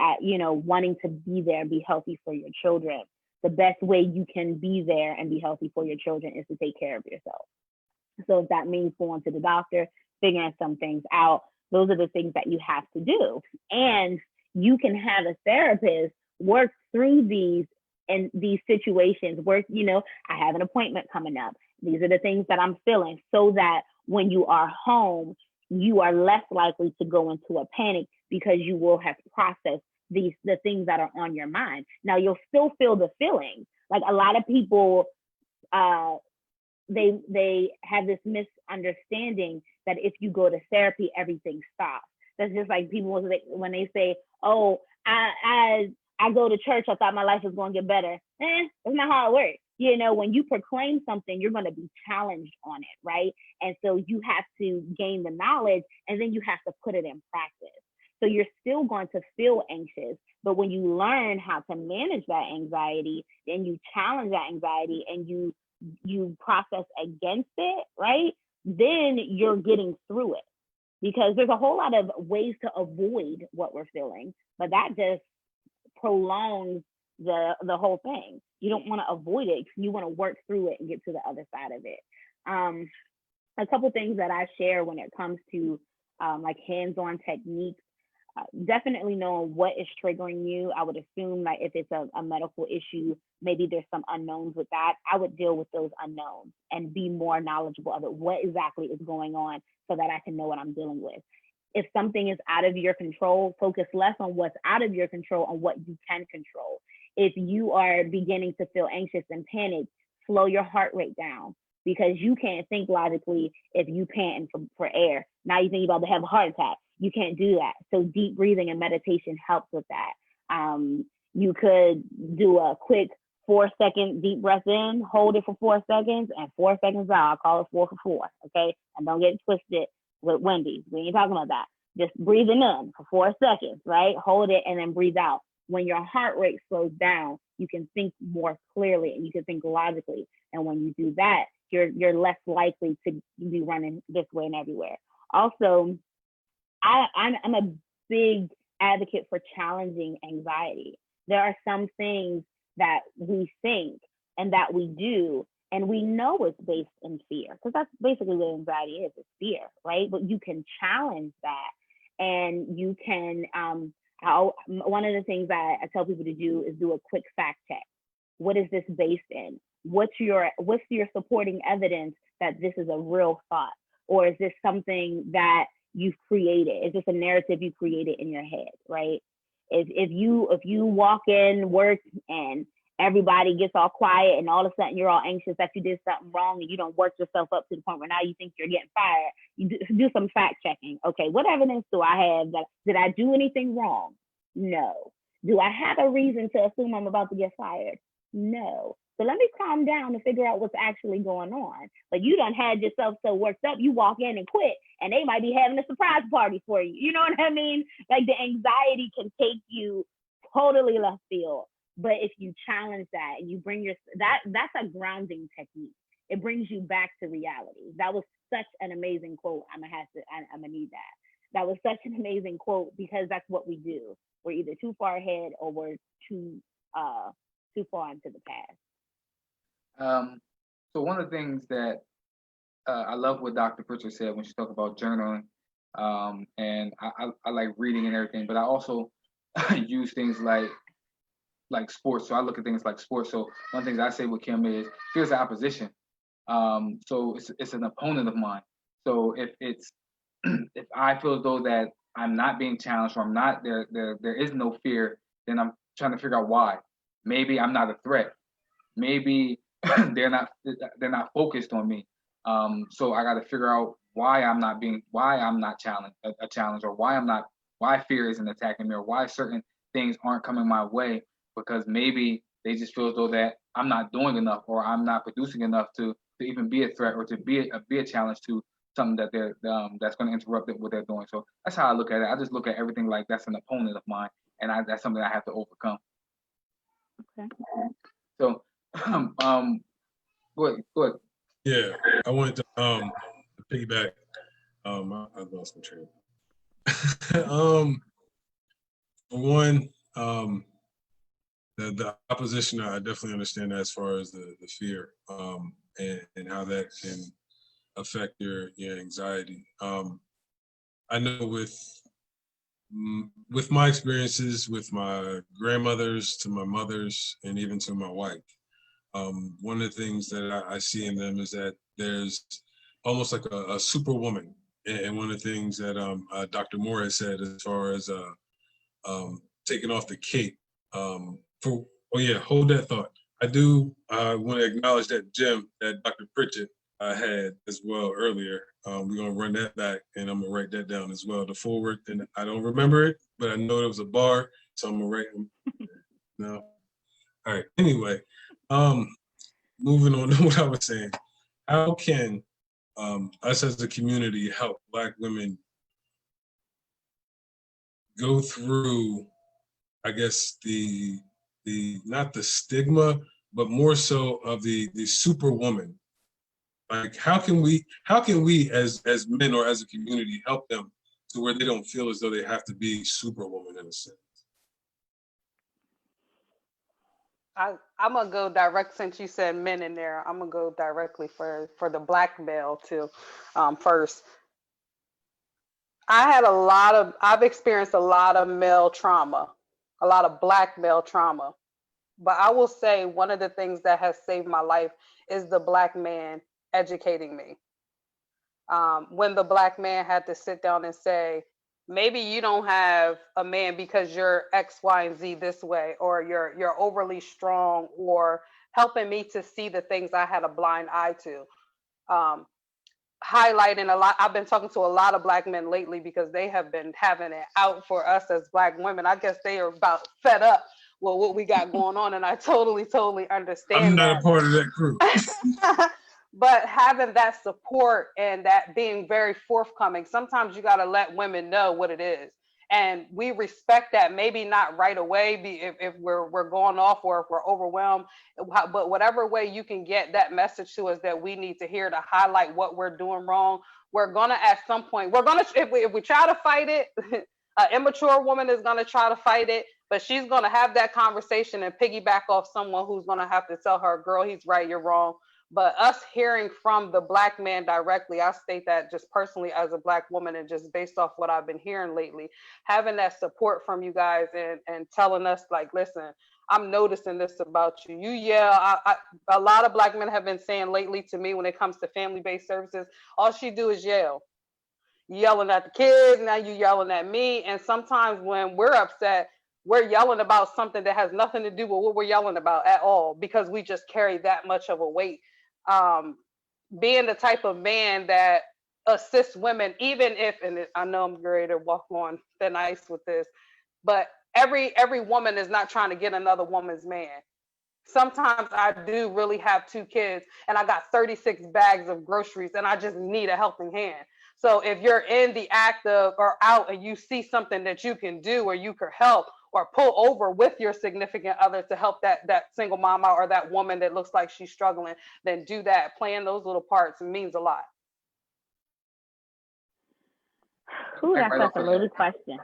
wanting to be there, be healthy for your children. The best way you can be there and be healthy for your children is to take care of yourself. So if that means going to the doctor, figuring some things out, those are the things that you have to do. And you can have a therapist work through these and these situations where, I have an appointment coming up. These are the things that I'm feeling, so that when you are home, you are less likely to go into a panic because you will have processed the things that are on your mind. Now, you'll still feel the feelings. Like a lot of people, they have this misunderstanding that if you go to therapy, everything stops. That's just like people when they say, "Oh, I go to church, I thought my life was going to get better." That's not how it works. When you proclaim something, you're going to be challenged on it, right? And so you have to gain the knowledge, and then you have to put it in practice. So you're still going to feel anxious, but when you learn how to manage that anxiety, then you challenge that anxiety and you process against it, right? Then you're getting through it, because there's a whole lot of ways to avoid what we're feeling, but that just prolongs the whole thing. You don't want to avoid it. You want to work through it and get to the other side of it. A couple things that I share when it comes to like hands-on techniques, definitely knowing what is triggering you. I would assume that if it's a medical issue, maybe there's some unknowns with that. I would deal with those unknowns and be more knowledgeable of it. What exactly is going on, so that I can know what I'm dealing with. If something is out of your control, focus less on what's out of your control and what you can control. If you are beginning to feel anxious and panic, slow your heart rate down, because you can't think logically if you panting for air. Now you think you're about to have a heart attack. You can't do that. So deep breathing and meditation helps with that. You could do a quick 4-second deep breath in, hold it for 4 seconds, and 4 seconds out. I'll call it 4 for 4, okay? And don't get it twisted with Wendy's. We ain't talking about that. Just breathing in for 4 seconds, right? Hold it and then breathe out. When your heart rate slows down, you can think more clearly and you can think logically. And when you do that, you're less likely to be running this way and everywhere. Also, I'm a big advocate for challenging anxiety. There are some things that we think and that we do, and we know it's based in fear, because that's basically what anxiety is. It's fear, right? But you can challenge that, and you can. One of the things I tell people to do is do a quick fact check. What is this based in? What's your supporting evidence that this is a real thought, or is this something that you've created? Is this a narrative you created in your head, right? If you walk in work and everybody gets all quiet and all of a sudden you're all anxious that you did something wrong and you don't work yourself up to the point where now you think you're getting fired, you do some fact checking. Okay, what evidence do I have that did I do anything wrong? No. Do I have a reason to assume I'm about to get fired? No. So let me calm down and figure out what's actually going on. But you done had yourself so worked up, you walk in and quit, and they might be having a surprise party for you. You know what I mean? Like, the anxiety can take you totally left field. But if you challenge that and you bring that's a grounding technique. It brings you back to reality. That was such an amazing quote. I'm gonna need that. That was such an amazing quote, because that's what we do. We're either too far ahead or we're too far into the past. So one of the things that I love what Dr. Pritchett said when she talked about journaling, and I like reading and everything, but I also use things like sports. So I look at things like sports. So one of the things I say with Kim is fear's an opposition. So it's an opponent of mine. So if I feel as though that I'm not being challenged, or I'm not there is no fear, then I'm trying to figure out why. Maybe I'm not a threat. Maybe they're not focused on me. So I got to figure out why I'm not challenged, a challenge, or why fear isn't attacking me, or why certain things aren't coming my way, because maybe they just feel as though that I'm not doing enough, or I'm not producing enough to even be a threat, or to be a challenge to something that they're that's going to interrupt what they're doing. So that's how I look at it. I just look at everything like that's an opponent of mine, and that's something I have to overcome. Okay. So, go ahead. Yeah, I wanted to piggyback. I lost my train. For one, the opposition, I definitely understand that, as far as the fear, and how that can affect your anxiety. I know with my experiences with my grandmothers, to my mothers, and even to my wife, one of the things that I see in them is that there's almost like a superwoman. And one of the things that Dr. Moore has said, as far as taking off the cape, hold that thought. I do want to acknowledge that gem that Dr. Pritchett had as well earlier. We're going to run that back, and I'm going to write that down as well. The forward, and I don't remember it, but I know it was a bar, so I'm going to write them. No. All right. Anyway, moving on to what I was saying. How can us as a community help Black women go through, I guess, the not the stigma, but more so of the superwoman? Like, how can we as men, or as a community, help them to where they don't feel as though they have to be superwoman in a sense? I'm gonna go direct, since you said men in there. I'm gonna go directly for the Black male too. First, I've experienced a lot of male trauma, a lot of Black male trauma. But I will say one of the things that has saved my life is the Black man educating me. When the Black man had to sit down and say, maybe you don't have a man because you're X, Y, and Z this way, or you're overly strong, or helping me to see the things I had a blind eye to. Highlighting a lot. I've been talking to a lot of Black men lately, because they have been having it out for us as Black women. I guess they are about fed up with what we got going on, and I totally understand. I'm not a part of that group. But having that support and that being very forthcoming, sometimes you got to let women know what it is. And we respect that, maybe not right away if we're going off or if we're overwhelmed, but whatever way you can get that message to us that we need to hear to highlight what we're doing wrong. We're gonna at some point, we're gonna, if we try to fight it, an immature woman is gonna try to fight it, but she's gonna have that conversation and piggyback off someone who's gonna have to tell her, girl, he's right, you're wrong. But us hearing from the Black man directly, I state that just personally as a Black woman and just based off what I've been hearing lately, having that support from you guys and telling us like, listen, I'm noticing this about you. A lot of Black men have been saying lately to me when it comes to family-based services, all she do is yell. Yelling at the kids, now you yelling at me. And sometimes when we're upset, we're yelling about something that has nothing to do with what we're yelling about at all, because we just carry that much of a weight. Being the type of man that assists women, even if, and I know I'm ready to walk on thin ice with this, but every woman is not trying to get another woman's man. Sometimes I do really have 2 kids and I got 36 bags of groceries and I just need a helping hand. So if you're in the act of or out and you see something that you can do or you could help or pull over with your significant other to help that single mama or that woman that looks like she's struggling, then do that. Playing those little parts means a lot. Ooh, that's such a loaded question.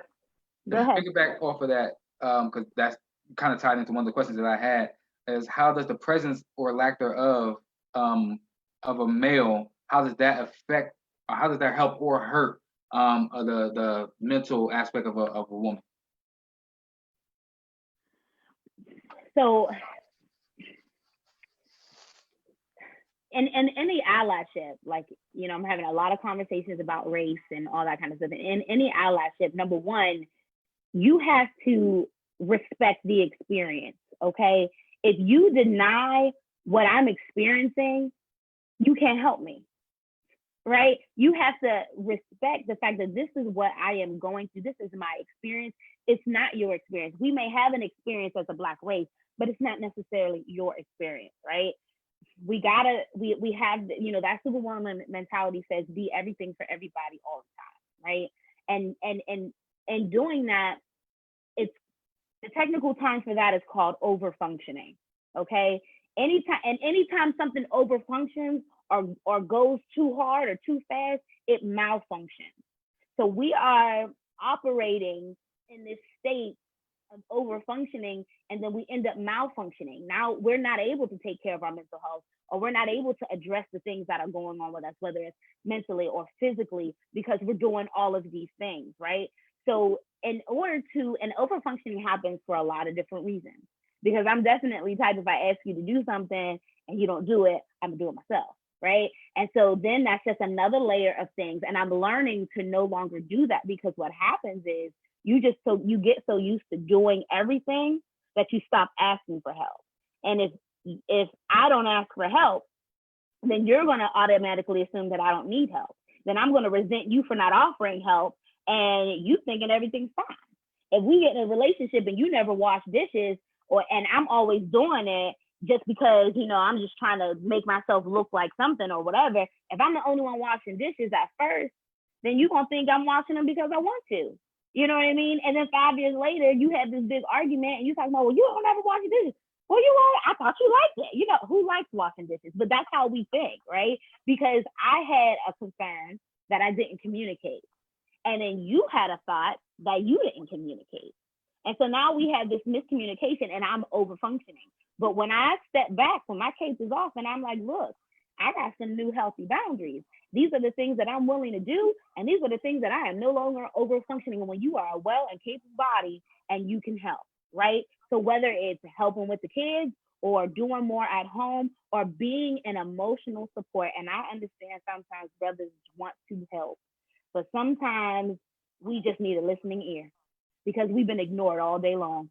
Go ahead. Piggyback off of that, because that's kind of tied into one of the questions that I had, is how does the presence or lack thereof of a male, how does that affect, or how does that help or hurt the mental aspect of a woman? So, in any allyship, like, you know, I'm having a lot of conversations about race and all that kind of stuff. In any allyship, number one, you have to respect the experience, okay? If you deny what I'm experiencing, you can't help me, right? You have to respect the fact that this is what I am going through. This is my experience. It's not your experience. We may have an experience as a Black race, but it's not necessarily your experience, right? We have, you know, that Superwoman mentality says be everything for everybody all the time, right? And doing that, it's, the technical term for that is called overfunctioning, okay? Anytime something overfunctions or goes too hard or too fast, it malfunctions. So we are operating in this state of overfunctioning, and then we end up malfunctioning. Now we're not able to take care of our mental health, or we're not able to address the things that are going on with us, whether it's mentally or physically, because we're doing all of these things, right? So and overfunctioning happens for a lot of different reasons, because I'm definitely type, if I ask you to do something and you don't do it, I'm gonna do it myself, right? And so then that's just another layer of things. And I'm learning to no longer do that, because what happens is you get so used to doing everything that you stop asking for help. And if I don't ask for help, then you're gonna automatically assume that I don't need help. Then I'm gonna resent you for not offering help, and you thinking everything's fine. If we get in a relationship and you never wash dishes, and I'm always doing it just because, you know, I'm just trying to make myself look like something or whatever, if I'm the only one washing dishes at first, then you're gonna think I'm washing them because I want to. You know what I mean? And then 5 years later, you have this big argument and you talking about, well, you don't ever wash your dishes. Well, I thought you liked it. You know, who likes washing dishes? But that's how we think, right? Because I had a concern that I didn't communicate. And then you had a thought that you didn't communicate. And so now we have this miscommunication and I'm over functioning. But when I step back, when my cape is off and I'm like, look, I got some new healthy boundaries. These are the things that I'm willing to do. And these are the things that I am no longer over functioning when you are a well and capable body and you can help, right? So whether it's helping with the kids or doing more at home or being an emotional support. And I understand sometimes brothers want to help, but sometimes we just need a listening ear because we've been ignored all day long.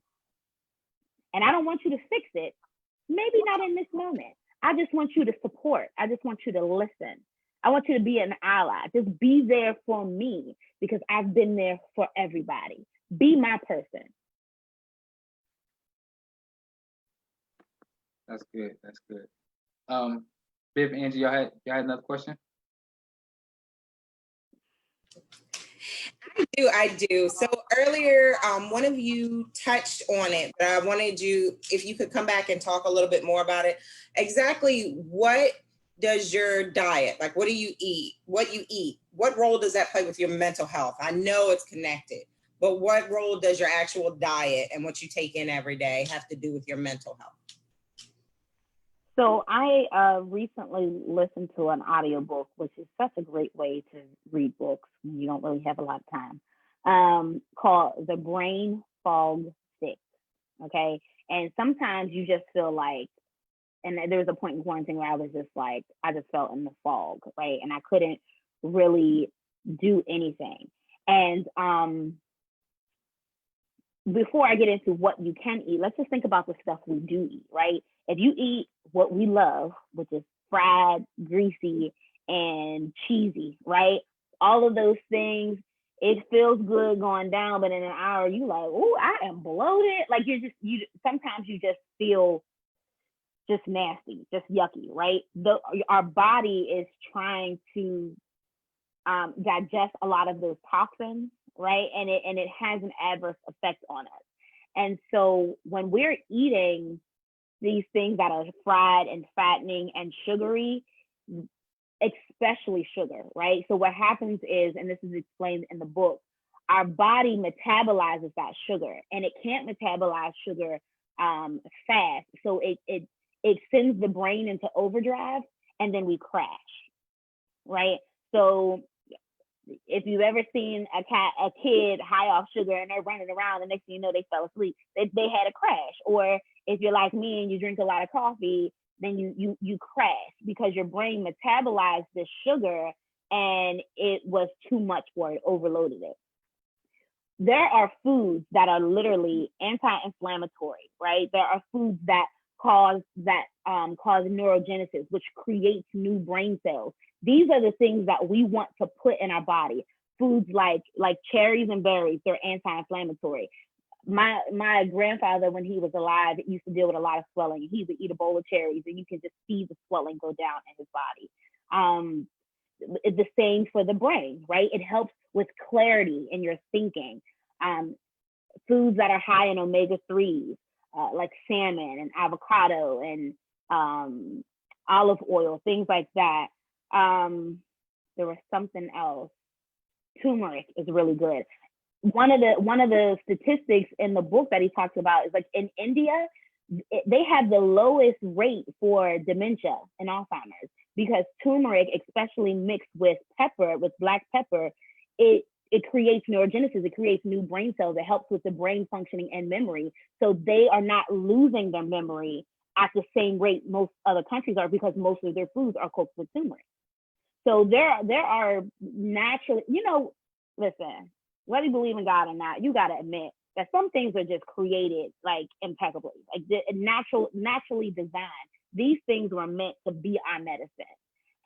And I don't want you to fix it. Maybe not in this moment. I just want you to support. I just want you to listen. I want you to be an ally. Just be there for me because I've been there for everybody. Be my person. That's good. That's good. Viv, Angie, y'all had another question? I do. So earlier, one of you touched on it, but I wanted you, if you could come back and talk a little bit more about it. Exactly what does your diet, like what do you eat, what role does that play with your mental health? I know it's connected, but what role does your actual diet and what you take in every day have to do with your mental health? So I recently listened to an audiobook, which is such a great way to read books when you don't really have a lot of time, called The Brain Fog 6. Okay. And sometimes you just feel like, and there was a point in quarantine where I was just like, I just felt in the fog, right? And I couldn't really do anything. And before I get into what you can eat, let's just think about the stuff we do eat, right? If you eat what we love, which is fried, greasy, and cheesy, right? All of those things, it feels good going down, but in an hour, you like, oh, I am bloated. Like sometimes you just feel just nasty, just yucky, right? Our body is trying to digest a lot of those toxins, right? And it has an adverse effect on us. And so when we're eating these things that are fried and fattening and sugary, especially sugar, right? So what happens is, and this is explained in the book, our body metabolizes that sugar, and it can't metabolize sugar fast. So it sends the brain into overdrive, and then we crash, right? So if you've ever seen a kid high off sugar and they're running around, and next thing you know, they fell asleep, they had a crash. Or if you're like me and you drink a lot of coffee, then you crash because your brain metabolized this sugar and it was too much for it, overloaded it. There are foods that are literally anti-inflammatory, right? There are foods that cause neurogenesis, which creates new brain cells. These are the things that we want to put in our body. Foods like cherries and berries, they're anti-inflammatory. My grandfather, when he was alive, used to deal with a lot of swelling. He would eat a bowl of cherries and you can just see the swelling go down in his body. The same for the brain, right? It helps with clarity in your thinking. Foods that are high in omega-3s, like salmon and avocado and olive oil, things like that. There was something else. Turmeric is really good. One of the statistics in the book that he talks about is like in India, they have the lowest rate for dementia and Alzheimer's because turmeric, especially mixed with pepper, with black pepper, it creates neurogenesis. It creates new brain cells. It helps with the brain functioning and memory. So they are not losing their memory at the same rate most other countries are because most of their foods are cooked with turmeric. So there are naturally, listen, whether you believe in God or not, you got to admit that some things are just created like impeccably, like naturally designed. These things were meant to be our medicine.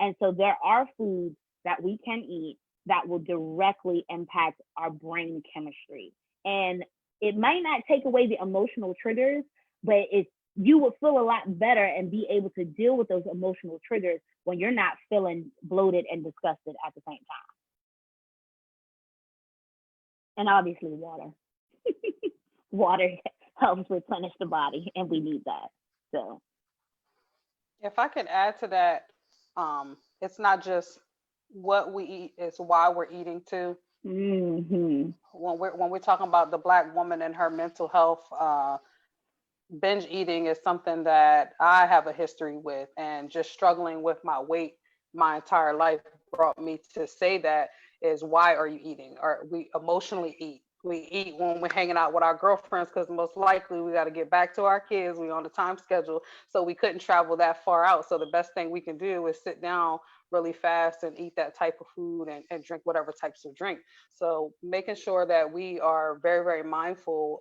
And so there are foods that we can eat that will directly impact our brain chemistry. And it might not take away the emotional triggers, but you will feel a lot better and be able to deal with those emotional triggers when you're not feeling bloated and disgusted at the same time. And obviously water. Water helps replenish the body, and we need that. So If I could add to that, it's not just what we eat, it's why we're eating too. mm-hmm. When we're talking about the Black woman and her mental health, binge eating is something that I have a history with, and just struggling with my weight my entire life brought me to say that is why are you eating? Or we emotionally eat. We eat when we're hanging out with our girlfriends because most likely we got to get back to our kids. We're on the time schedule, so we couldn't travel that far out. So the best thing we can do is sit down really fast and eat that type of food and drink whatever types of drink. So making sure that we are very, very mindful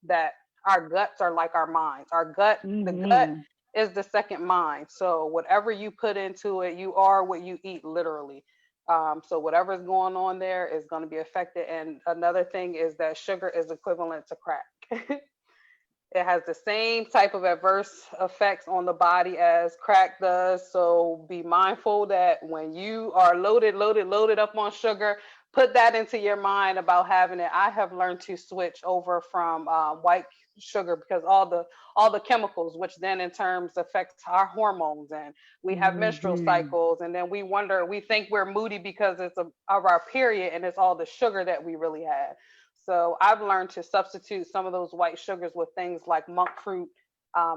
that our guts are like our minds. Our gut, the gut is the second mind. So whatever you put into it, you are what you eat, literally. So whatever's going on there is going to be affected. And another thing is that sugar is equivalent to crack. It has the same type of adverse effects on the body as crack does. So be mindful that when you are loaded up on sugar, put that into your mind about having it. I have learned to switch over from white sugar because all the chemicals, which then in terms affects our hormones, and we have menstrual Mm-hmm. cycles, and then we think we're moody because of our period, and it's all the sugar that we really had. So I've learned to substitute some of those white sugars with things like monk fruit.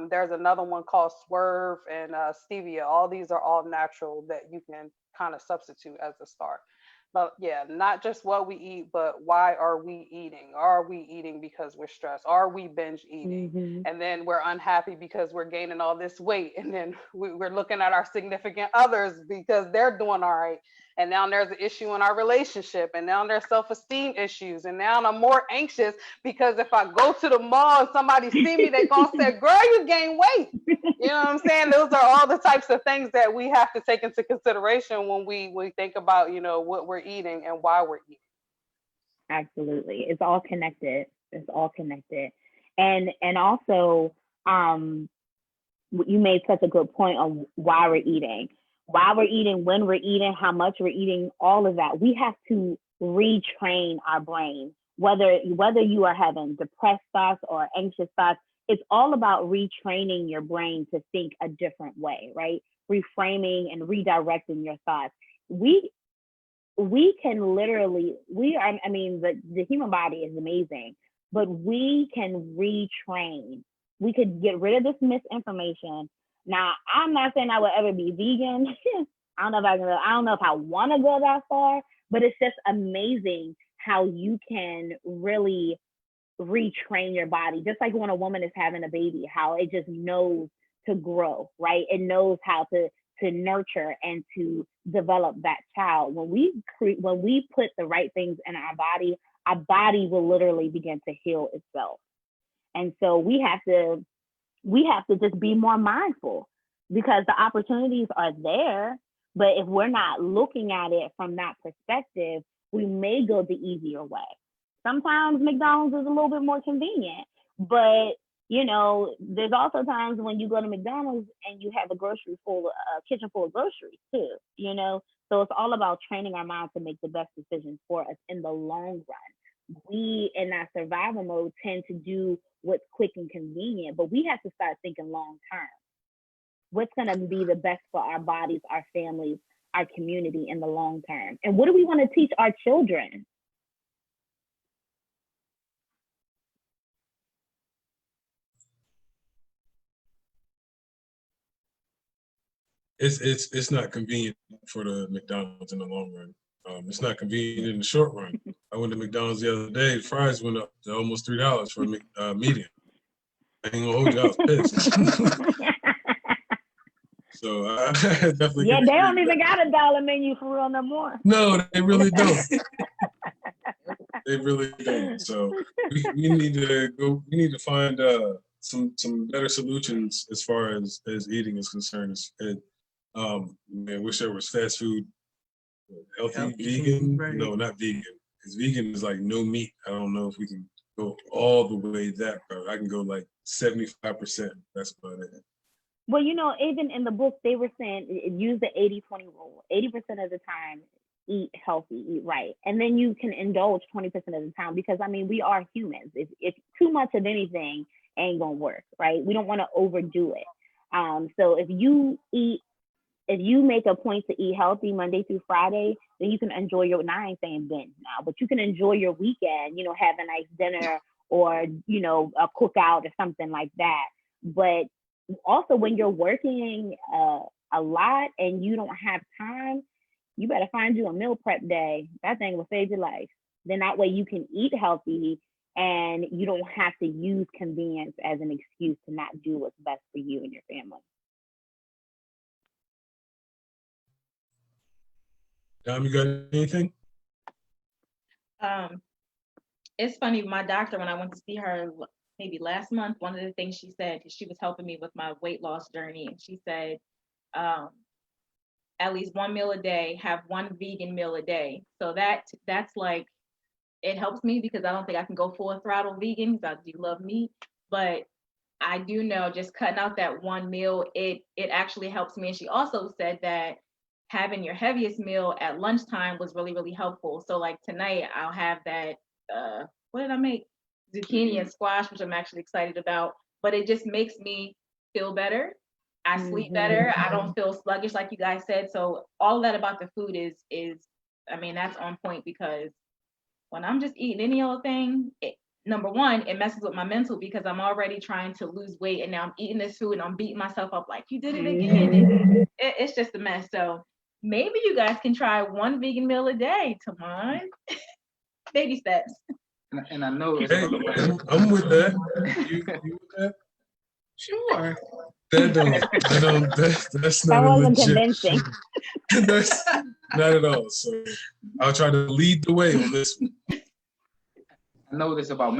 There's another one called Swerve and stevia. All these are all natural that you can kind of substitute as a start. But yeah, not just what we eat, but why are we eating? Are we eating because we're stressed? Are we binge eating? Mm-hmm. And then we're unhappy because we're gaining all this weight. And then we're looking at our significant others because they're doing all right. And now there's an issue in our relationship. And now there's self-esteem issues. And now I'm more anxious because if I go to the mall and somebody see me, they're going to say, girl, you gained weight. You know what I'm saying? Those are all the types of things that we have to take into consideration when we think about, what we're eating and why we're eating. Absolutely. It's all connected. It's all connected. And also, you made such a good point on why we're eating. Why we're eating, when we're eating, how much we're eating, all of that. We have to retrain our brain. Whether you are having depressed thoughts or anxious thoughts, it's all about retraining your brain to think a different way, right? Reframing and redirecting your thoughts. We can literally, the human body is amazing, but we can retrain. We could get rid of this misinformation. Now, I'm not saying I would ever be vegan. I don't know if I want to go that far, but it's just amazing how you can really retrain your body. Just like when a woman is having a baby, how it just knows to grow, right? It knows how to nurture and to develop that child. When we put the right things in our body will literally begin to heal itself. And so we have to just be more mindful because the opportunities are there, but if we're not looking at it from that perspective, we may go the easier way. Sometimes McDonald's is a little bit more convenient, but there's also times when you go to McDonald's and you have a kitchen full of groceries too, So it's all about training our minds to make the best decisions for us in the long run. We, in that survival mode, tend to do what's quick and convenient, but we have to start thinking long term. What's going to be the best for our bodies, our families, our community in the long term? And what do we want to teach our children? It's not convenient for the McDonald's in the long run. It's not convenient in the short run. I went to McDonald's the other day. Fries went up to almost $3 for a medium. I ain't gonna hold you. I was pissed. So I definitely. Yeah, they don't even got a dollar menu for real no more. No, they really don't. They really don't. So we need to go. We need to find some better solutions as far as eating is concerned. And man, wish there was fast food, healthy vegan. Right. No, not vegan. Because vegan is like no meat. I don't know if we can go all the way that far. I can go like 75%. That's about it. Well, even in the book, they were saying use the 80-20 rule. 80% of the time, eat healthy, eat right. And then you can indulge 20% of the time because, we are humans. If too much of anything ain't going to work, right? We don't want to overdo it. So if you make a point to eat healthy Monday through Friday, then you can enjoy now I ain't saying binge now, but you can enjoy your weekend, have a nice dinner or, a cookout or something like that. But also when you're working a lot and you don't have time, you better find you a meal prep day. That thing will save your life. Then that way you can eat healthy and you don't have to use convenience as an excuse to not do what's best for you and your family. Dom, you got anything? It's funny, my doctor, when I went to see her maybe last month, one of the things she said, because she was helping me with my weight loss journey, and she said, at least one meal a day, have one vegan meal a day. So that's like, it helps me because I don't think I can go full throttle vegan because I do love meat, but I do know just cutting out that one meal, it actually helps me. And she also said that having your heaviest meal at lunchtime was really, really helpful. So like tonight I'll have that, what did I make? Zucchini and squash, which I'm actually excited about, but it just makes me feel better. I sleep better. I don't feel sluggish like you guys said. So all that about the food is, I mean, that's on point, because when I'm just eating any old thing, number one, it messes with my mental because I'm already trying to lose weight, and now I'm eating this food and I'm beating myself up like, you did it again. It's just a mess. So maybe you guys can try one vegan meal a day, Tamon. Baby steps. And I know it's Hey, I'm with that. You with that? Sure. That's That not a wasn't legit. convincing. That's not at all. So I'll try to lead the way on this one. I know this about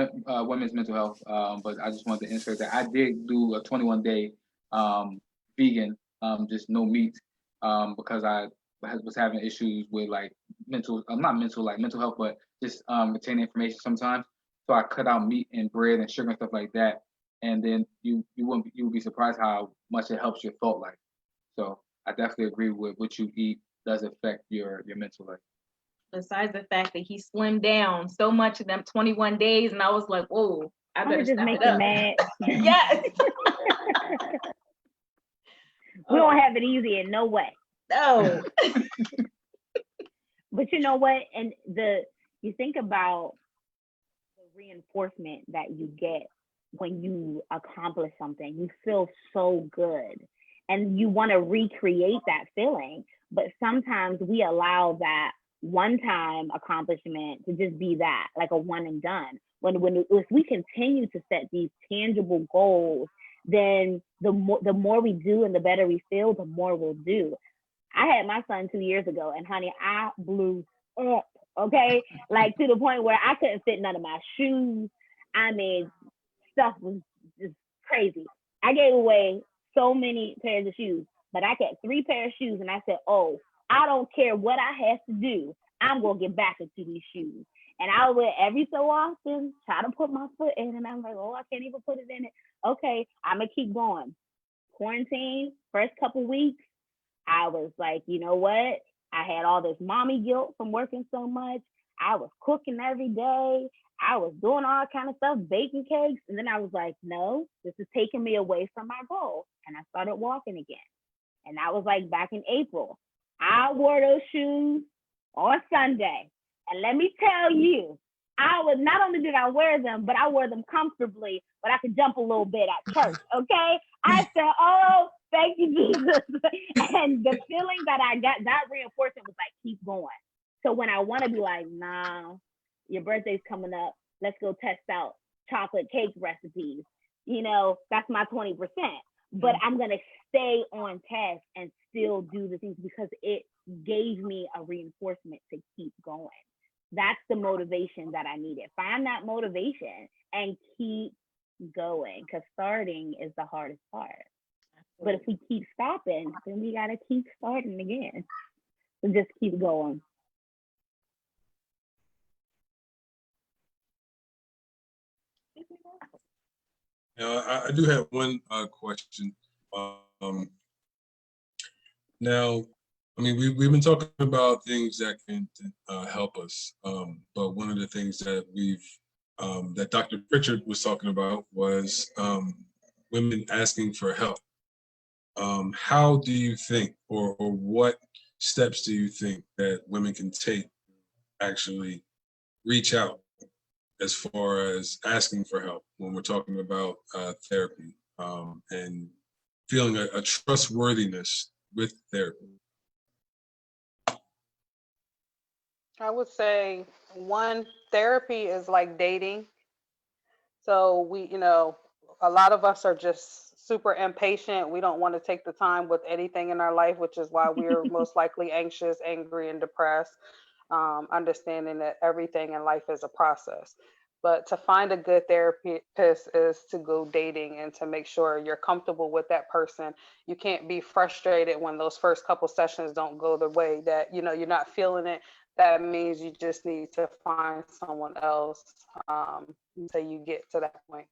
women's mental health, but I just wanted to insert that I did do a 21-day vegan, just no meat, because I was having issues with like not mental, like mental health, but just retaining information sometimes. So I cut out meat and bread and sugar and stuff like that, and then you would be surprised how much it helps your thought life. So I definitely agree with what you eat does affect your mental life. Besides the fact that he slimmed down so much in them 21 days, and I was like, whoa, I better just step make it you up. mad. Yes. We don't have it easy in no way. No. But you know what? And you think about the reinforcement that you get when you accomplish something. You feel so good, and you want to recreate that feeling. But sometimes we allow that one-time accomplishment to just be that, like a one and done. If we continue to set these tangible goals, then the more we do and the better we feel, the more we'll do. I had my son 2 years ago, and honey, I blew up. Okay, like to the point where I couldn't fit none of my shoes. I mean, stuff was just crazy. I gave away so many pairs of shoes, but I kept 3 pairs of shoes, and I said, "Oh, I don't care what I have to do. I'm gonna get back into these shoes." And I would every so often try to put my foot in, and I'm like, "Oh, I can't even put it in it." Okay, I'm gonna keep going. Quarantine, first couple weeks, I was like, you know what? I had all this mommy guilt from working so much. I was cooking every day. I was doing all kind of stuff, baking cakes. And then I was like, no, this is taking me away from my goal. And I started walking again. And that was like back in April. I wore those shoes on Sunday. And let me tell you, not only did I wear them, but I wore them comfortably, but I could jump a little bit at church. Okay. I said, oh, thank you, Jesus. And the feeling that I got, that reinforcement was like, keep going. So when I want to be like, nah, your birthday's coming up, let's go test out chocolate cake recipes. That's my 20%. But I'm going to stay on task and still do the things because it gave me a reinforcement to keep going. That's the motivation that I needed. Find that motivation and keep going, because starting is the hardest part. But if we keep stopping, then we got to keep starting again. So just keep going. Now, I do have one question. Now, I mean, we've been talking about things that can help us, but one of the things that that Dr. Pritchett was talking about was women asking for help. How do you think, or what steps do you think that women can take to actually reach out as far as asking for help when we're talking about therapy and feeling a trustworthiness with therapy? I would say one, therapy is like dating. So a lot of us are just super impatient. We don't want to take the time with anything in our life, which is why we're most likely anxious, angry, and depressed. Understanding that everything in life is a process. But to find a good therapist is to go dating and to make sure you're comfortable with that person. You can't be frustrated when those first couple sessions don't go the way that you're not feeling it. That means you just need to find someone else until you get to that point.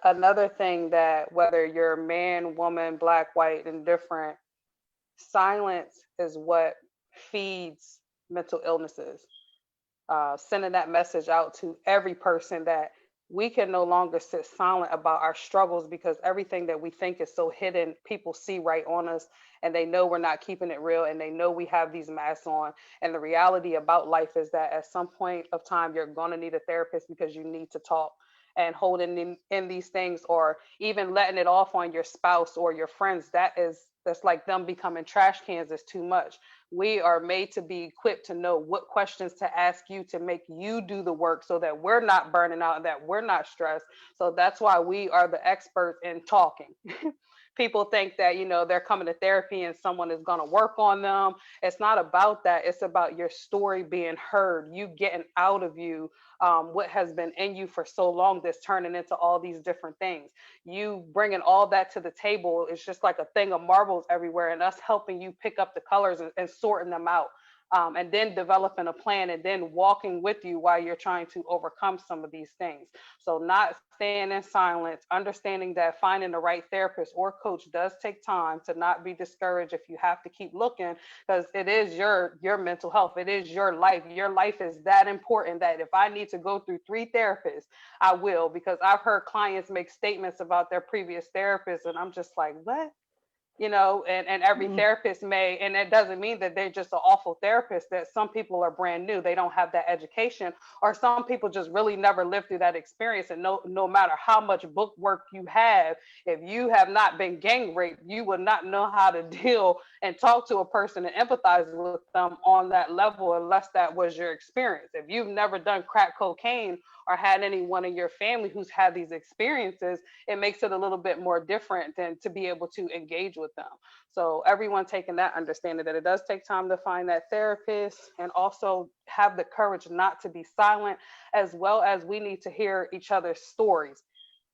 Another thing that whether you're man, woman, black, white, indifferent, silence is what feeds mental illnesses. Sending that message out to every person that we can no longer sit silent about our struggles, because everything that we think is so hidden, people see right on us, and they know we're not keeping it real, and they know we have these masks on. And the reality about life is that at some point of time, you're going to need a therapist because you need to talk. And holding in these things, or even letting it off on your spouse or your friends, that's like them becoming trash cans, is too much. We are made to be equipped to know what questions to ask you to make you do the work, so that we're not burning out and that we're not stressed. So that's why we are the experts in talking. People think that, they're coming to therapy and someone is going to work on them. It's not about that. It's about your story being heard, you getting out of you what has been in you for so long, that's turning into all these different things. You bringing all that to the table is just like a thing of marbles everywhere, and us helping you pick up the colors and sorting them out. And then developing a plan, and then walking with you while you're trying to overcome some of these things. So not staying in silence, understanding that finding the right therapist or coach does take time, to not be discouraged if you have to keep looking, because it is your mental health. It is your life. Your life is that important that if I need to go through 3 therapists, I will, because I've heard clients make statements about their previous therapist, and I'm just like, what? And every therapist may, and it doesn't mean that they're just an awful therapist, that some people are brand new, they don't have that education, or some people just really never lived through that experience. And no matter how much book work you have, if you have not been gang raped, you would not know how to deal and talk to a person and empathize with them on that level, unless that was your experience. If you've never done crack cocaine or had anyone in your family who's had these experiences, it makes it a little bit more different than to be able to engage with them. So everyone taking that understanding that it does take time to find that therapist, and also have the courage not to be silent, as well as we need to hear each other's stories.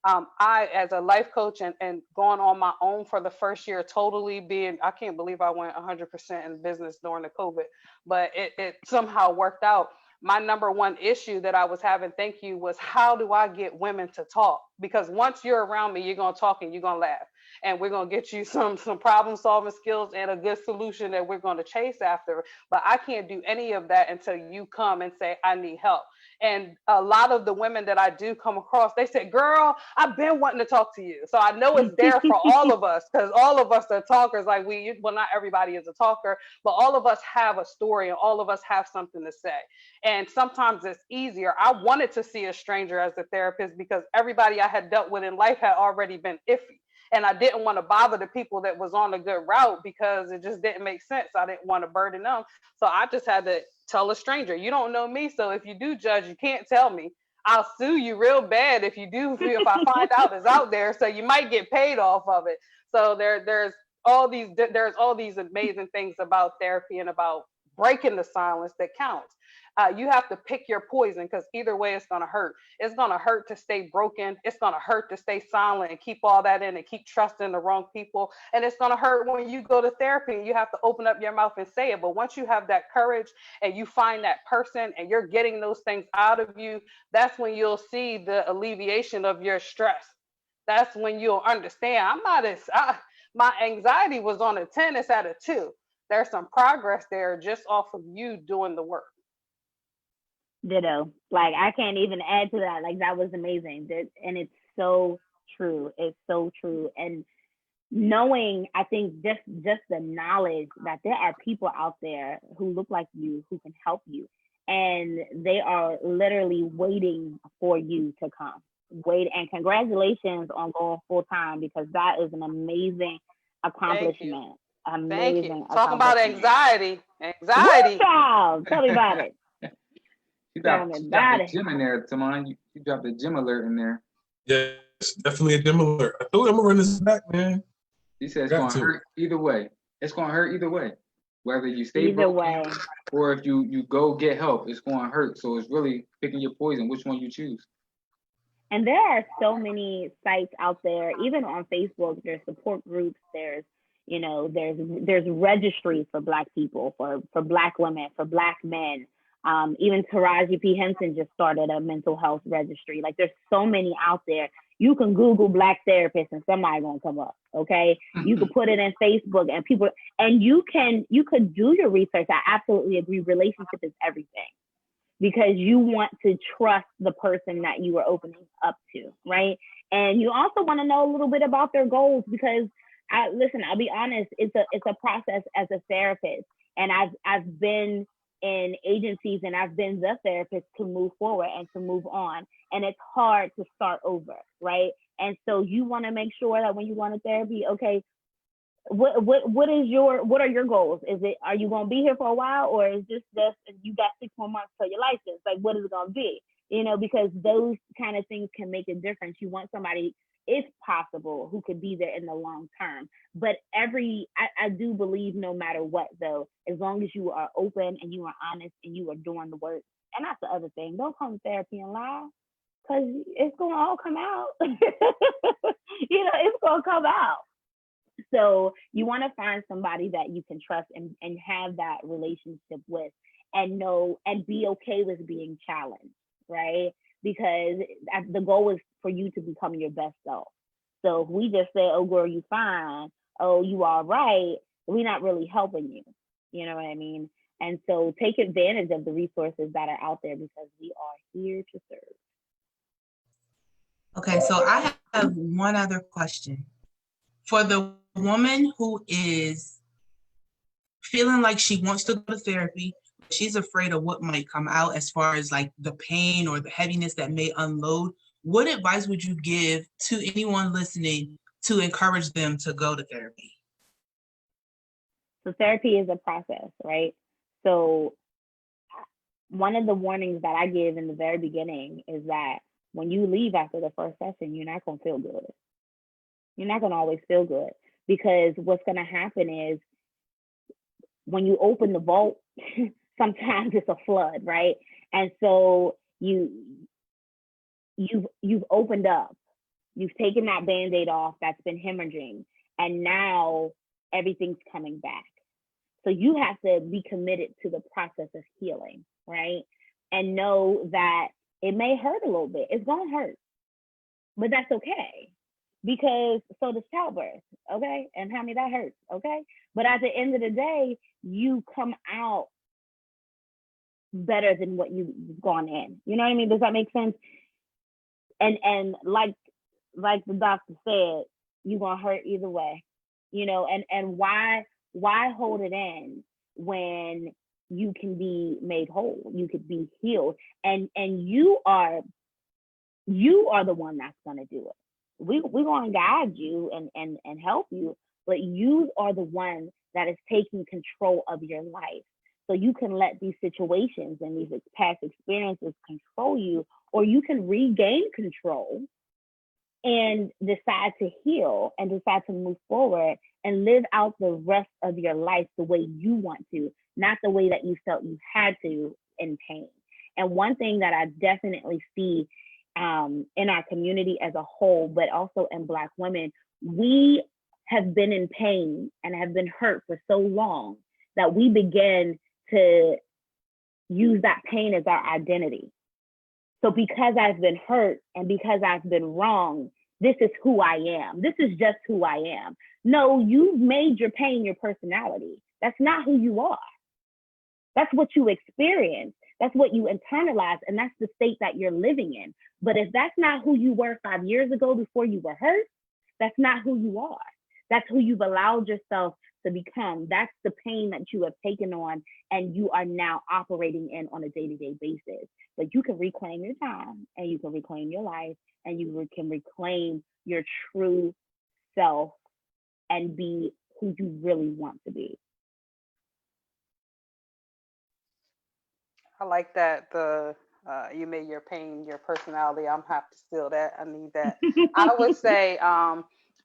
I, as a life coach, and going on my own for the first year, totally being, I can't believe I went 100% in business during the COVID, but it somehow worked out. My number one issue that I was having, thank you, was how do I get women to talk? Because once you're around me, you're going to talk and you're going to laugh, and we're going to get you some problem solving skills and a good solution that we're going to chase after. But I can't do any of that until you come and say, I need help. And a lot of the women that I do come across, they say, girl, I've been wanting to talk to you. So I know it's there for all of us, because all of us are talkers. Like well, not everybody is a talker, but all of us have a story, and all of us have something to say. And sometimes it's easier. I wanted to see a stranger as a therapist, because everybody I had dealt with in life had already been iffy. And I didn't want to bother the people that was on a good route, because it just didn't make sense. I didn't want to burden them. So I just had to tell a stranger, you don't know me. So if you do judge, you can't tell me. I'll sue you real bad if you do, if I find out it's out there. So you might get paid off of it. So there's all these amazing things about therapy and about breaking the silence that counts. You have to pick your poison, because either way it's going to hurt. It's going to hurt to stay broken. It's going to hurt to stay silent and keep all that in and keep trusting the wrong people. And it's going to hurt when you go to therapy and you have to open up your mouth and say it. But once you have that courage and you find that person and you're getting those things out of you, that's when you'll see the alleviation of your stress. That's when you'll understand, my anxiety was on a 10, it's at a 2. There's some progress there just off of you doing the work. Ditto. Like, I can't even add to that. Like, that was amazing. And it's so true. It's so true. And knowing, I think just the knowledge that there are people out there who look like you, who can help you, and they are literally waiting for you to come. And congratulations on going full time, because that is an amazing accomplishment. Thank you. Talk about anxiety. Good job. Tell me about it. You dropped the gym in there, Tamon. You dropped the gym alert in there. Yes, definitely a gym alert. I told you I'm gonna run this back, man. He said it's gonna hurt either way. It's gonna hurt either way. Whether you stay broken or if you go get help, it's gonna hurt. So it's really picking your poison, which one you choose. And there are so many sites out there, even on Facebook. There's support groups. There's registries for Black people, for Black women, for Black men. Even Taraji P. Henson just started a mental health registry. Like, there's so many out there. You can Google Black therapist and somebody gonna come up. Okay, you could put it in Facebook and people, and you could do your research. I absolutely agree. Relationship is everything because you want to trust the person that you are opening up to, right? And you also want to know a little bit about their goals because I'll be honest, it's a process as a therapist. And I've been in agencies and I've been the therapist to move forward and to move on. And it's hard to start over, right? And so you want to make sure that when you go into therapy, okay, what are your goals? Are you gonna be here for a while, or is this just you got 6 more months for your license? Like, what is it gonna be? Because those kind of things can make a difference. You want somebody, if possible, who could be there in the long term. But I do believe no matter what, though, as long as you are open and you are honest and you are doing the work, and that's the other thing. Don't come to therapy and lie, because it's gonna all come out. It's gonna come out. So you want to find somebody that you can trust and have that relationship with, and know and be okay with being challenged, right? Because the goal is for you to become your best self. So if we just say, oh, girl, you fine, oh, you all right, we're not really helping you. You know what I mean? And so take advantage of the resources that are out there because we are here to serve. Okay, so I have one other question. For the woman who is feeling like she wants to go to therapy, she's afraid of what might come out as far as like the pain or the heaviness that may unload, what advice would you give to anyone listening to encourage them to go to therapy? So therapy is a process, right? So one of the warnings that I give in the very beginning is that when you leave after the first session, you're not going to feel good. You're not going to always feel good, because what's going to happen is when you open the vault, sometimes it's a flood, right? And so you've opened up, you've taken that Band-Aid off that's been hemorrhaging, and now everything's coming back. So you have to be committed to the process of healing, right? And know that it may hurt a little bit. It's going to hurt, but that's okay, because so does childbirth, okay? And how many that hurts, okay? But at the end of the day, you come out better than what you've gone in. You know what I mean? Does that make sense? And like the doctor said, you're gonna hurt either way, and why hold it in when you can be made whole, you could be healed, and you are the one that's gonna do it. We're gonna guide you and help you, but you are the one that is taking control of your life. So you can let these situations and these past experiences control you, or you can regain control and decide to heal and decide to move forward and live out the rest of your life the way you want to, not the way that you felt you had to in pain. And one thing that I definitely see in our community as a whole, but also in Black women, we have been in pain and have been hurt for so long that we begin to use that pain as our identity. So because I've been hurt and because I've been wrong, this is who I am. This is just who I am. No, you've made your pain your personality. That's not who you are. That's what you experience. That's what you internalize, and that's the state that you're living in. But if that's not who you were 5 years ago before you were hurt, that's not who you are. That's who you've allowed yourself to become. That's the pain that you have taken on and you are now operating in on a day-to-day basis. But you can reclaim your time and you can reclaim your life and you can reclaim your true self and be who you really want to be. I like that. You made your pain your personality. I'm have to steal that. I need that. I would say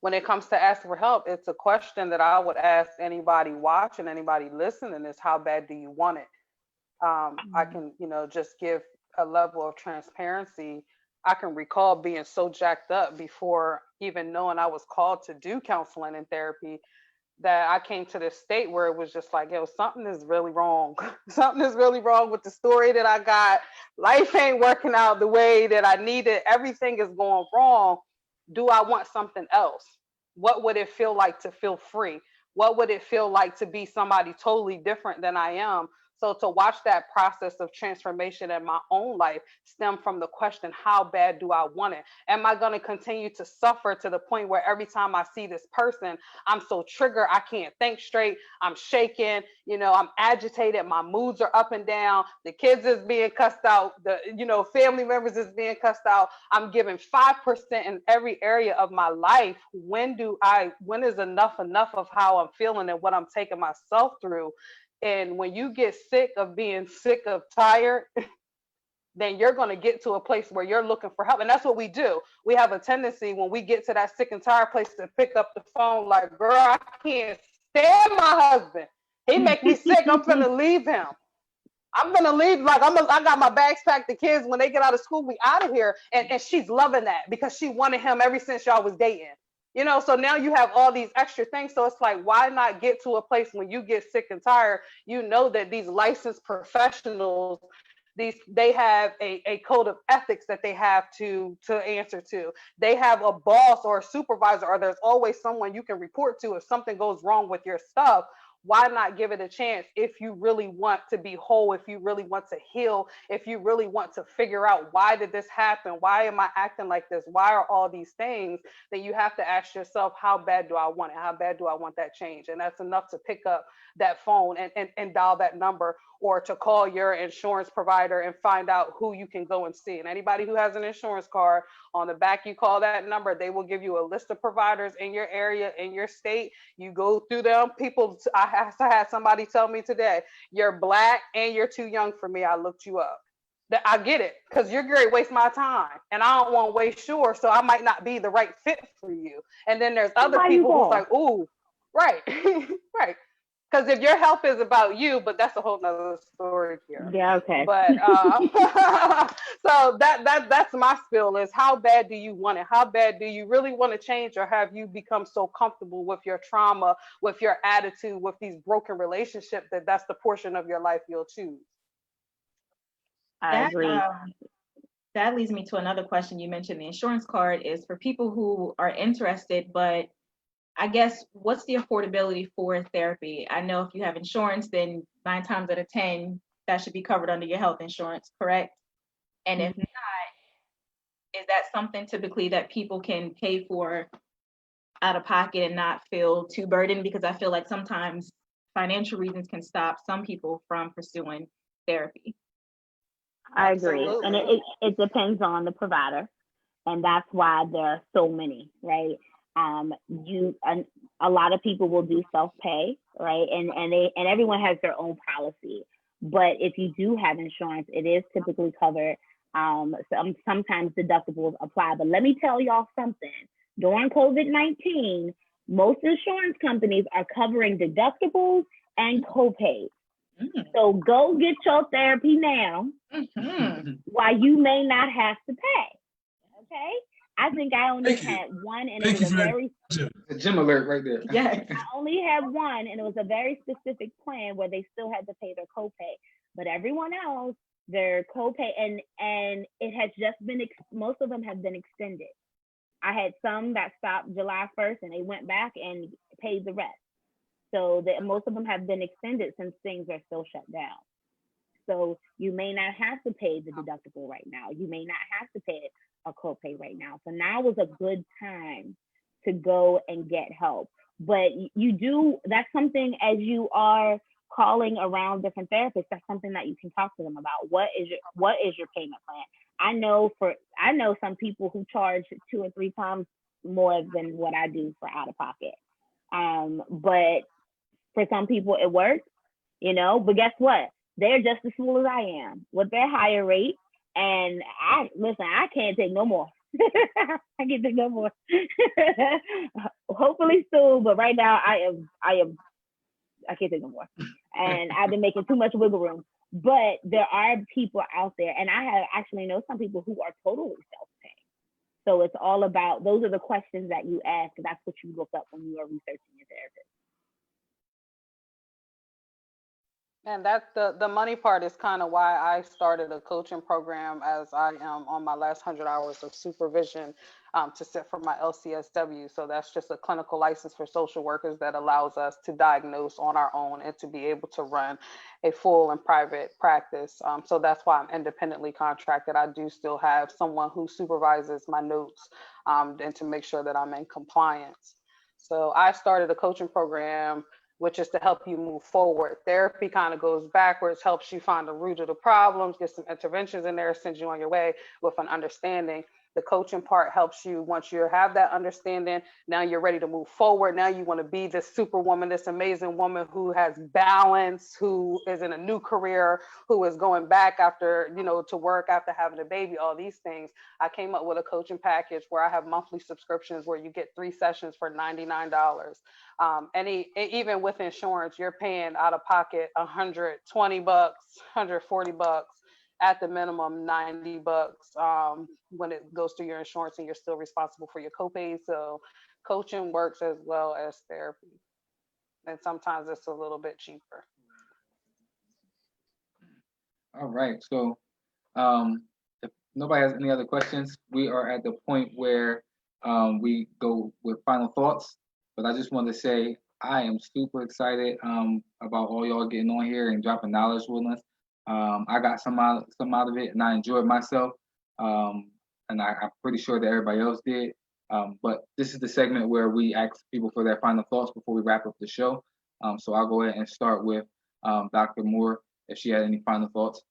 when it comes to asking for help, it's a question that I would ask anybody watching, anybody listening, is how bad do you want it? I can, just give a level of transparency. I can recall being so jacked up before even knowing I was called to do counseling and therapy, that I came to this state where it was just like, yo, something is really wrong. Something is really wrong with the story that I got. Life ain't working out the way that I need it. Everything is going wrong. Do I want something else? What would it feel like to feel free? What would it feel like to be somebody totally different than I am? So to watch that process of transformation in my own life stem from the question, how bad do I want it? Am I going to continue to suffer to the point where every time I see this person, I'm so triggered, I can't think straight, I'm shaking, I'm agitated, my moods are up and down, the kids is being cussed out, the family members is being cussed out, I'm giving 5% in every area of my life. When is enough of how I'm feeling and what I'm taking myself through? And when you get sick of being sick of tired, then you're going to get to a place where you're looking for help. And that's what we do. We have a tendency when we get to that sick and tired place to pick up the phone like, girl, I can't stand my husband. He make me sick. I'm going to leave him. I'm going to leave. Like, I got my bags packed. The kids, when they get out of school, we out of here. And she's loving that because she wanted him ever since y'all was dating. So now you have all these extra things. So it's like, why not get to a place when you get sick and tired, that these licensed professionals, they have a code of ethics that they have to answer to. They have a boss or a supervisor, or there's always someone you can report to if something goes wrong with your stuff. Why not give it a chance if you really want to be whole, if you really want to heal, if you really want to figure out why did this happen? Why am I acting like this? Why are all these things? Then you have to ask yourself, how bad do I want it? How bad do I want that change? And that's enough to pick up that phone and dial that number, or to call your insurance provider and find out who you can go and see. And anybody who has an insurance card, on the back, you call that number, they will give you a list of providers in your area, in your state. You go through them. I had somebody tell me today, you're Black and you're too young for me. I looked you up. I get it, because you're great, waste my time, and I don't want to waste yours, so I might not be the right fit for you. And then there's other people who's like, ooh, right, right. Because if your health is about you, but that's a whole nother story here. Yeah, okay. But so that's my spill, is how bad do you want it? How bad do you really want to change, or have you become so comfortable with your trauma, with your attitude, with these broken relationships, that that's the portion of your life you'll choose? I agree. That leads me to another question. You mentioned the insurance card is for people who are interested, but I guess, what's the affordability for therapy? I know if you have insurance, then 9 times out of 10, that should be covered under your health insurance, correct? And if not, is that something typically that people can pay for out of pocket and not feel too burdened? Because I feel like sometimes financial reasons can stop some people from pursuing therapy. I agree. Absolutely. And it depends on the provider. And that's why there are so many, right? A lot of people will do self-pay, right? And everyone has their own policy. But if you do have insurance, it is typically covered. Sometimes deductibles apply. But let me tell y'all something. During COVID-19, most insurance companies are covering deductibles and copays. So go get your therapy now, while you may not have to pay. Okay? I think I only had one, and it was a gym alert right there. Yes. I only had one, and it was a very specific plan where they still had to pay their copay. But everyone else, their copay, and it has just been, most of them have been extended. I had some that stopped July 1st, and they went back and paid the rest. So most of them have been extended since things are still shut down. So you may not have to pay the deductible right now. You may not have to pay a copay right now. So now is a good time to go and get help. But that's something, as you are calling around different therapists, that's something that you can talk to them about. What is your payment plan? I know some people who charge 2 or 3 times more than what I do for out of pocket. But for some people it works, but guess what? They're just as full as I am with their higher rate. And I can't take no more. I can't take no more. Hopefully soon, but right now I can't take no more. And I've been making too much wiggle room. But there are people out there, and I have actually know some people who are totally self-paying. So it's all about, those are the questions that you ask. That's what you look up when you are researching your therapist. And that's the money part is kind of why I started a coaching program, as I am on my last 100 hours of supervision to sit for my LCSW. So that's just a clinical license for social workers that allows us to diagnose on our own and to be able to run a full and private practice. So that's why I'm independently contracted. I do still have someone who supervises my notes and to make sure that I'm in compliance. So I started a coaching program which is to help you move forward. Therapy kind of goes backwards, helps you find the root of the problems, get some interventions in there, sends you on your way with an understanding. The coaching part helps you once you have that understanding. Now you're ready to move forward. Now you want to be this superwoman, this amazing woman who has balance, who is in a new career, who is going back after, to work after having a baby, all these things. I came up with a coaching package where I have monthly subscriptions where you get 3 sessions for $99. Even with insurance, you're paying out of pocket $120, $140 at the minimum, $90 when it goes through your insurance, and you're still responsible for your copay. So coaching works as well as therapy, and sometimes it's a little bit cheaper. All right. So if nobody has any other questions, we are at the point where we go with final thoughts. But I just want to say I am super excited about all y'all getting on here and dropping knowledge with us. I got some out of it, and I enjoyed myself. And I'm pretty sure that everybody else did. But this is the segment where we ask people for their final thoughts before we wrap up the show. So I'll go ahead and start with Dr. Moore if she had any final thoughts.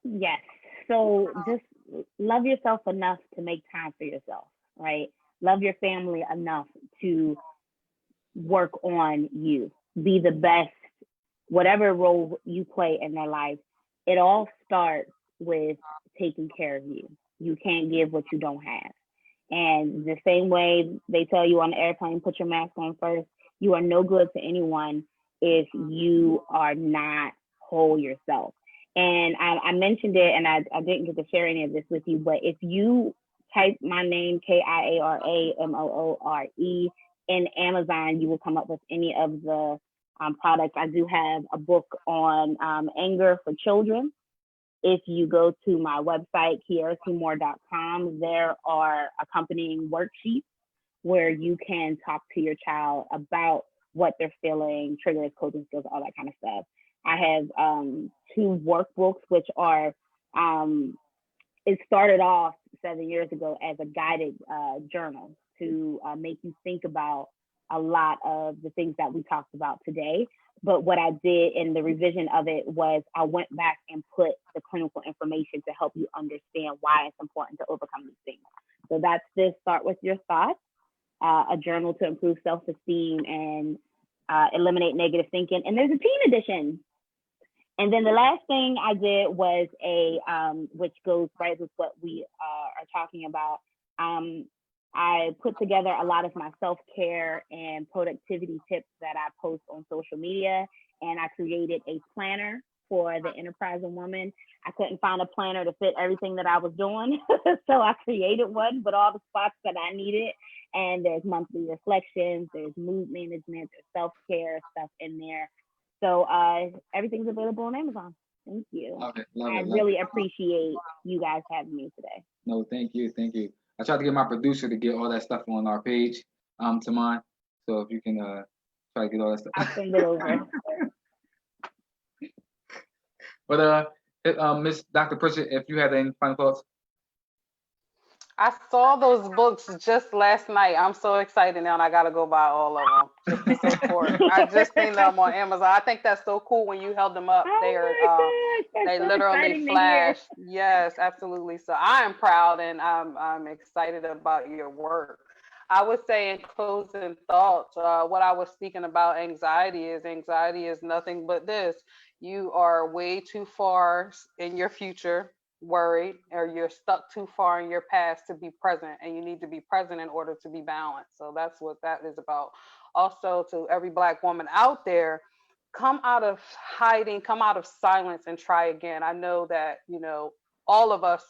Yes. So just love yourself enough to make time for yourself, right? Love your family enough to work on you. Be the best, whatever role you play in their life. It all starts with taking care of you. You can't give what you don't have. And the same way they tell you on the airplane, put your mask on first. You are no good to anyone if you are not whole yourself. And I mentioned it, and I didn't get to share any of this with you, but if you type my name, KIARAMOORE, in Amazon, you will come up with any of the products. I do have a book on anger for children. If you go to my website, kieratimore.com, there are accompanying worksheets where you can talk to your child about what they're feeling, triggers, coping skills, all that kind of stuff. I have 2 workbooks, which are, it started off 7 years ago as a guided journal to make you think about a lot of the things that we talked about today. But what I did in the revision of it was I went back and put the clinical information to help you understand why it's important to overcome these things. So that's this Start With Your Thoughts, a journal to improve self-esteem and eliminate negative thinking. And there's a teen edition. And then the last thing I did was which goes right with what we are talking about. I put together a lot of my self-care and productivity tips that I post on social media, and I created a planner for the enterprising woman. I couldn't find a planner to fit everything that I was doing, so I created one, but all the spots that I needed. And there's monthly reflections, there's mood management, there's self-care stuff in there. So everything's available on Amazon. Thank you. Love it. I really appreciate you guys having me today. No, thank you. I tried to get my producer to get all that stuff on our page, to mine. So if you can try to get all that stuff. I'll send it over. But Miss Dr. Pritchett, if you had any final thoughts. I saw those books just last night. I'm so excited now, and I gotta go buy all of them just to support. I just seen them on Amazon. I think that's so cool when you held them up. They so literally flash. Yes, absolutely. So I am proud, and I'm excited about your work. I would say in closing thoughts, what I was speaking about anxiety is nothing but this. You are way too far in your future worried, or you're stuck too far in your past to be present, and you need to be present in order to be balanced. So that's what that is about. Also, to every Black woman out there, come out of hiding, come out of silence, and try again. I know that all of us,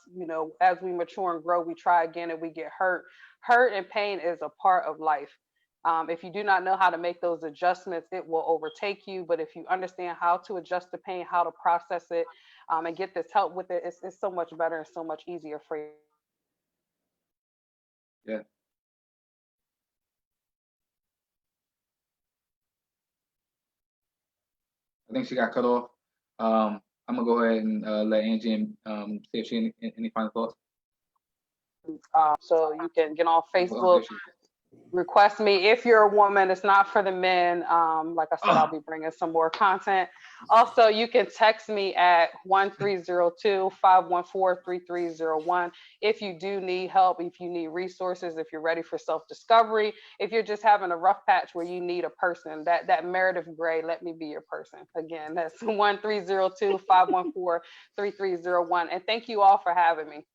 as we mature and grow, we try again and we get hurt. Hurt and pain is a part of life. If you do not know how to make those adjustments, it will overtake you. But if you understand how to adjust the pain, how to process it, and get this help with it, it's so much better and so much easier for you. Yeah. I think she got cut off. I'm gonna go ahead and let Angie see if she any final thoughts. So you can get on Oh, Facebook, there she is. request me. If you're a woman, it's not for the men. Like I said, I'll be bringing some more content. Also, you can text me at 1302-514-3301 if you do need help, if you need resources, if you're ready for self-discovery, if you're just having a rough patch where you need a person, that Meredith Gray, let me be your person. Again, that's 1302-514-3301. And thank you all for having me.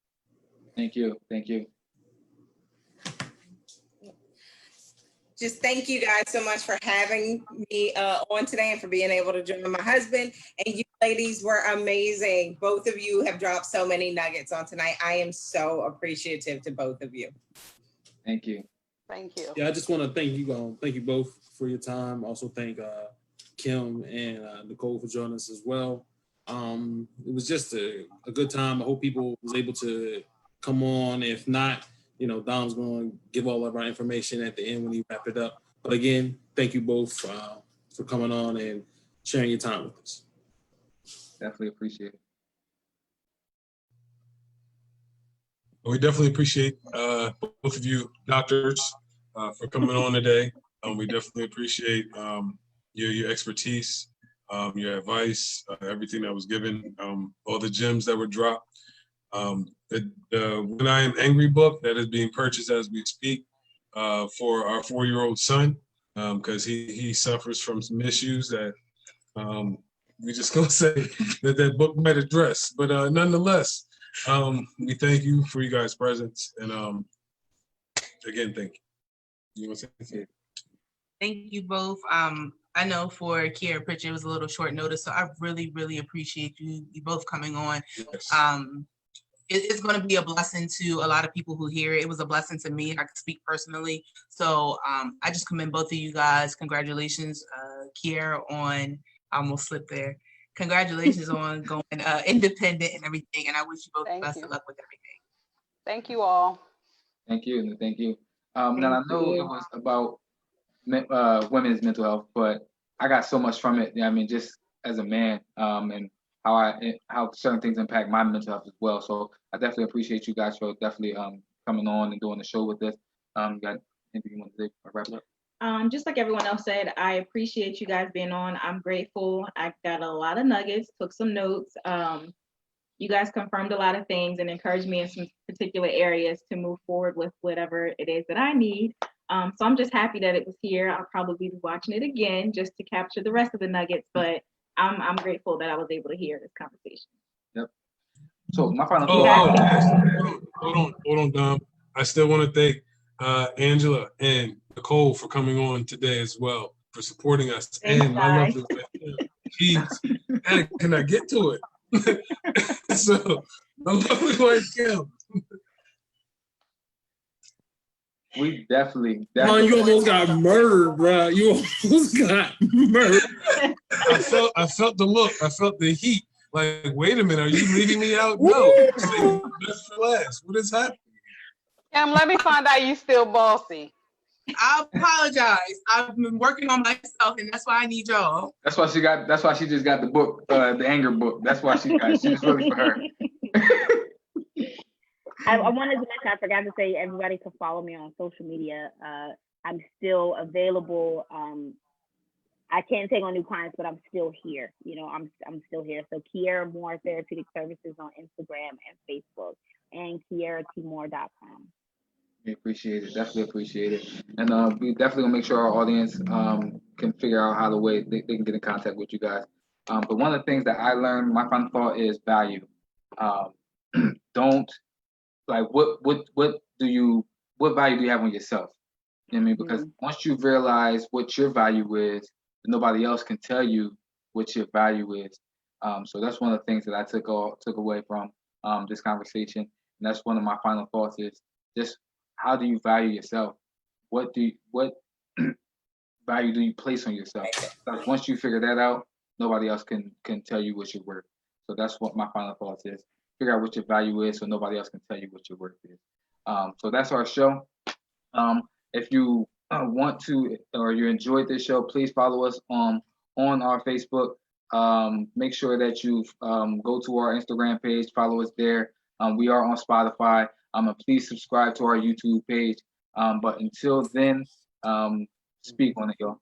Thank you. Thank you. Just thank you guys so much for having me on today and for being able to join my husband. And you ladies were amazing. Both of you have dropped so many nuggets on tonight. I am so appreciative to both of you. Thank you. Thank you. Yeah, I just want to thank you both for your time. Also thank Kim and Nicole for joining us as well. It was just a good time. I hope people was able to come on. If not, Dom's going to give all of our information at the end when he wrap it up. But again, thank you both for coming on and sharing your time with us. Definitely appreciate it. We definitely appreciate both of you doctors for coming on today. We definitely appreciate your expertise, your advice, everything that was given, all the gems that were dropped. The When I Am Angry book that is being purchased as we speak for our 4-year-old son, because he suffers from some issues that we just gonna say that book might address. But nonetheless, we thank you for you guys' presence, and again, thank you. You want to say it? Thank you both. I know for Kiera Pritchett, it was a little short notice, so I really, really appreciate you both coming on. Yes. It's going to be a blessing to a lot of people who hear it. It was a blessing to me. I can speak personally. So I just commend both of you guys. Congratulations, Kiera, on, I almost slipped there. Congratulations on going independent and everything. And I wish you both the best of luck with everything. Thank you all. Thank you. And thank you. Now I know it was about women's mental health, but I got so much from it. I mean, just as a man, and how certain things impact my mental health as well. So I definitely appreciate you guys for definitely coming on and doing the show with us. Got anything you want to say or wrap it up? Just like everyone else said, I appreciate you guys being on. I'm grateful. I got a lot of nuggets, took some notes. You guys confirmed a lot of things and encouraged me in some particular areas to move forward with whatever it is that I need. So I'm just happy that it was here. I'll probably be watching it again just to capture the rest of the nuggets, but I'm grateful that I was able to hear this conversation. Yep. So my final hold on, Dom. I still want to thank Angela and Nicole for coming on today as well, for supporting us. Thanks, and my lovely wife, Jeez, can I get to it? So my lovely wife, Kim. We definitely. Man, you almost got murdered, bro. You almost got murdered. I felt the look. I felt the heat. Like, wait a minute, are you leaving me out? No. Best for last. What is happening? Let me find out you still bossy. I apologize. I've been working on myself, and that's why I need y'all. That's why she just got the book, the anger book. That's why she got. She's really for her. I wanted to mention, I forgot to say, everybody can follow me on social media. I'm still available. I can't take on new clients, but I'm still here. I'm still here. So Kiera Moore Therapeutic Services on Instagram and Facebook, and KieraTmore.com. We appreciate it. Definitely appreciate it. And we definitely gonna make sure our audience can figure out how they can get in contact with you guys. But one of the things that I learned, my final thought is value. Don't what value do you have on yourself? You know what I mean? Because once you realize what your value is, nobody else can tell you what your value is. So that's one of the things that I took away from this conversation. And that's one of my final thoughts is just, how do you value yourself? What value do you place on yourself? Because once you figure that out, nobody else can tell you what you're worth. So that's what my final thoughts is. Figure out what your value is, so nobody else can tell you what your worth is. So that's our show. If you want to or you enjoyed this show, please follow us on our Facebook. Make sure that you go to our Instagram page, follow us there. We are on Spotify. And please subscribe to our YouTube page. But until then, speak on it, y'all.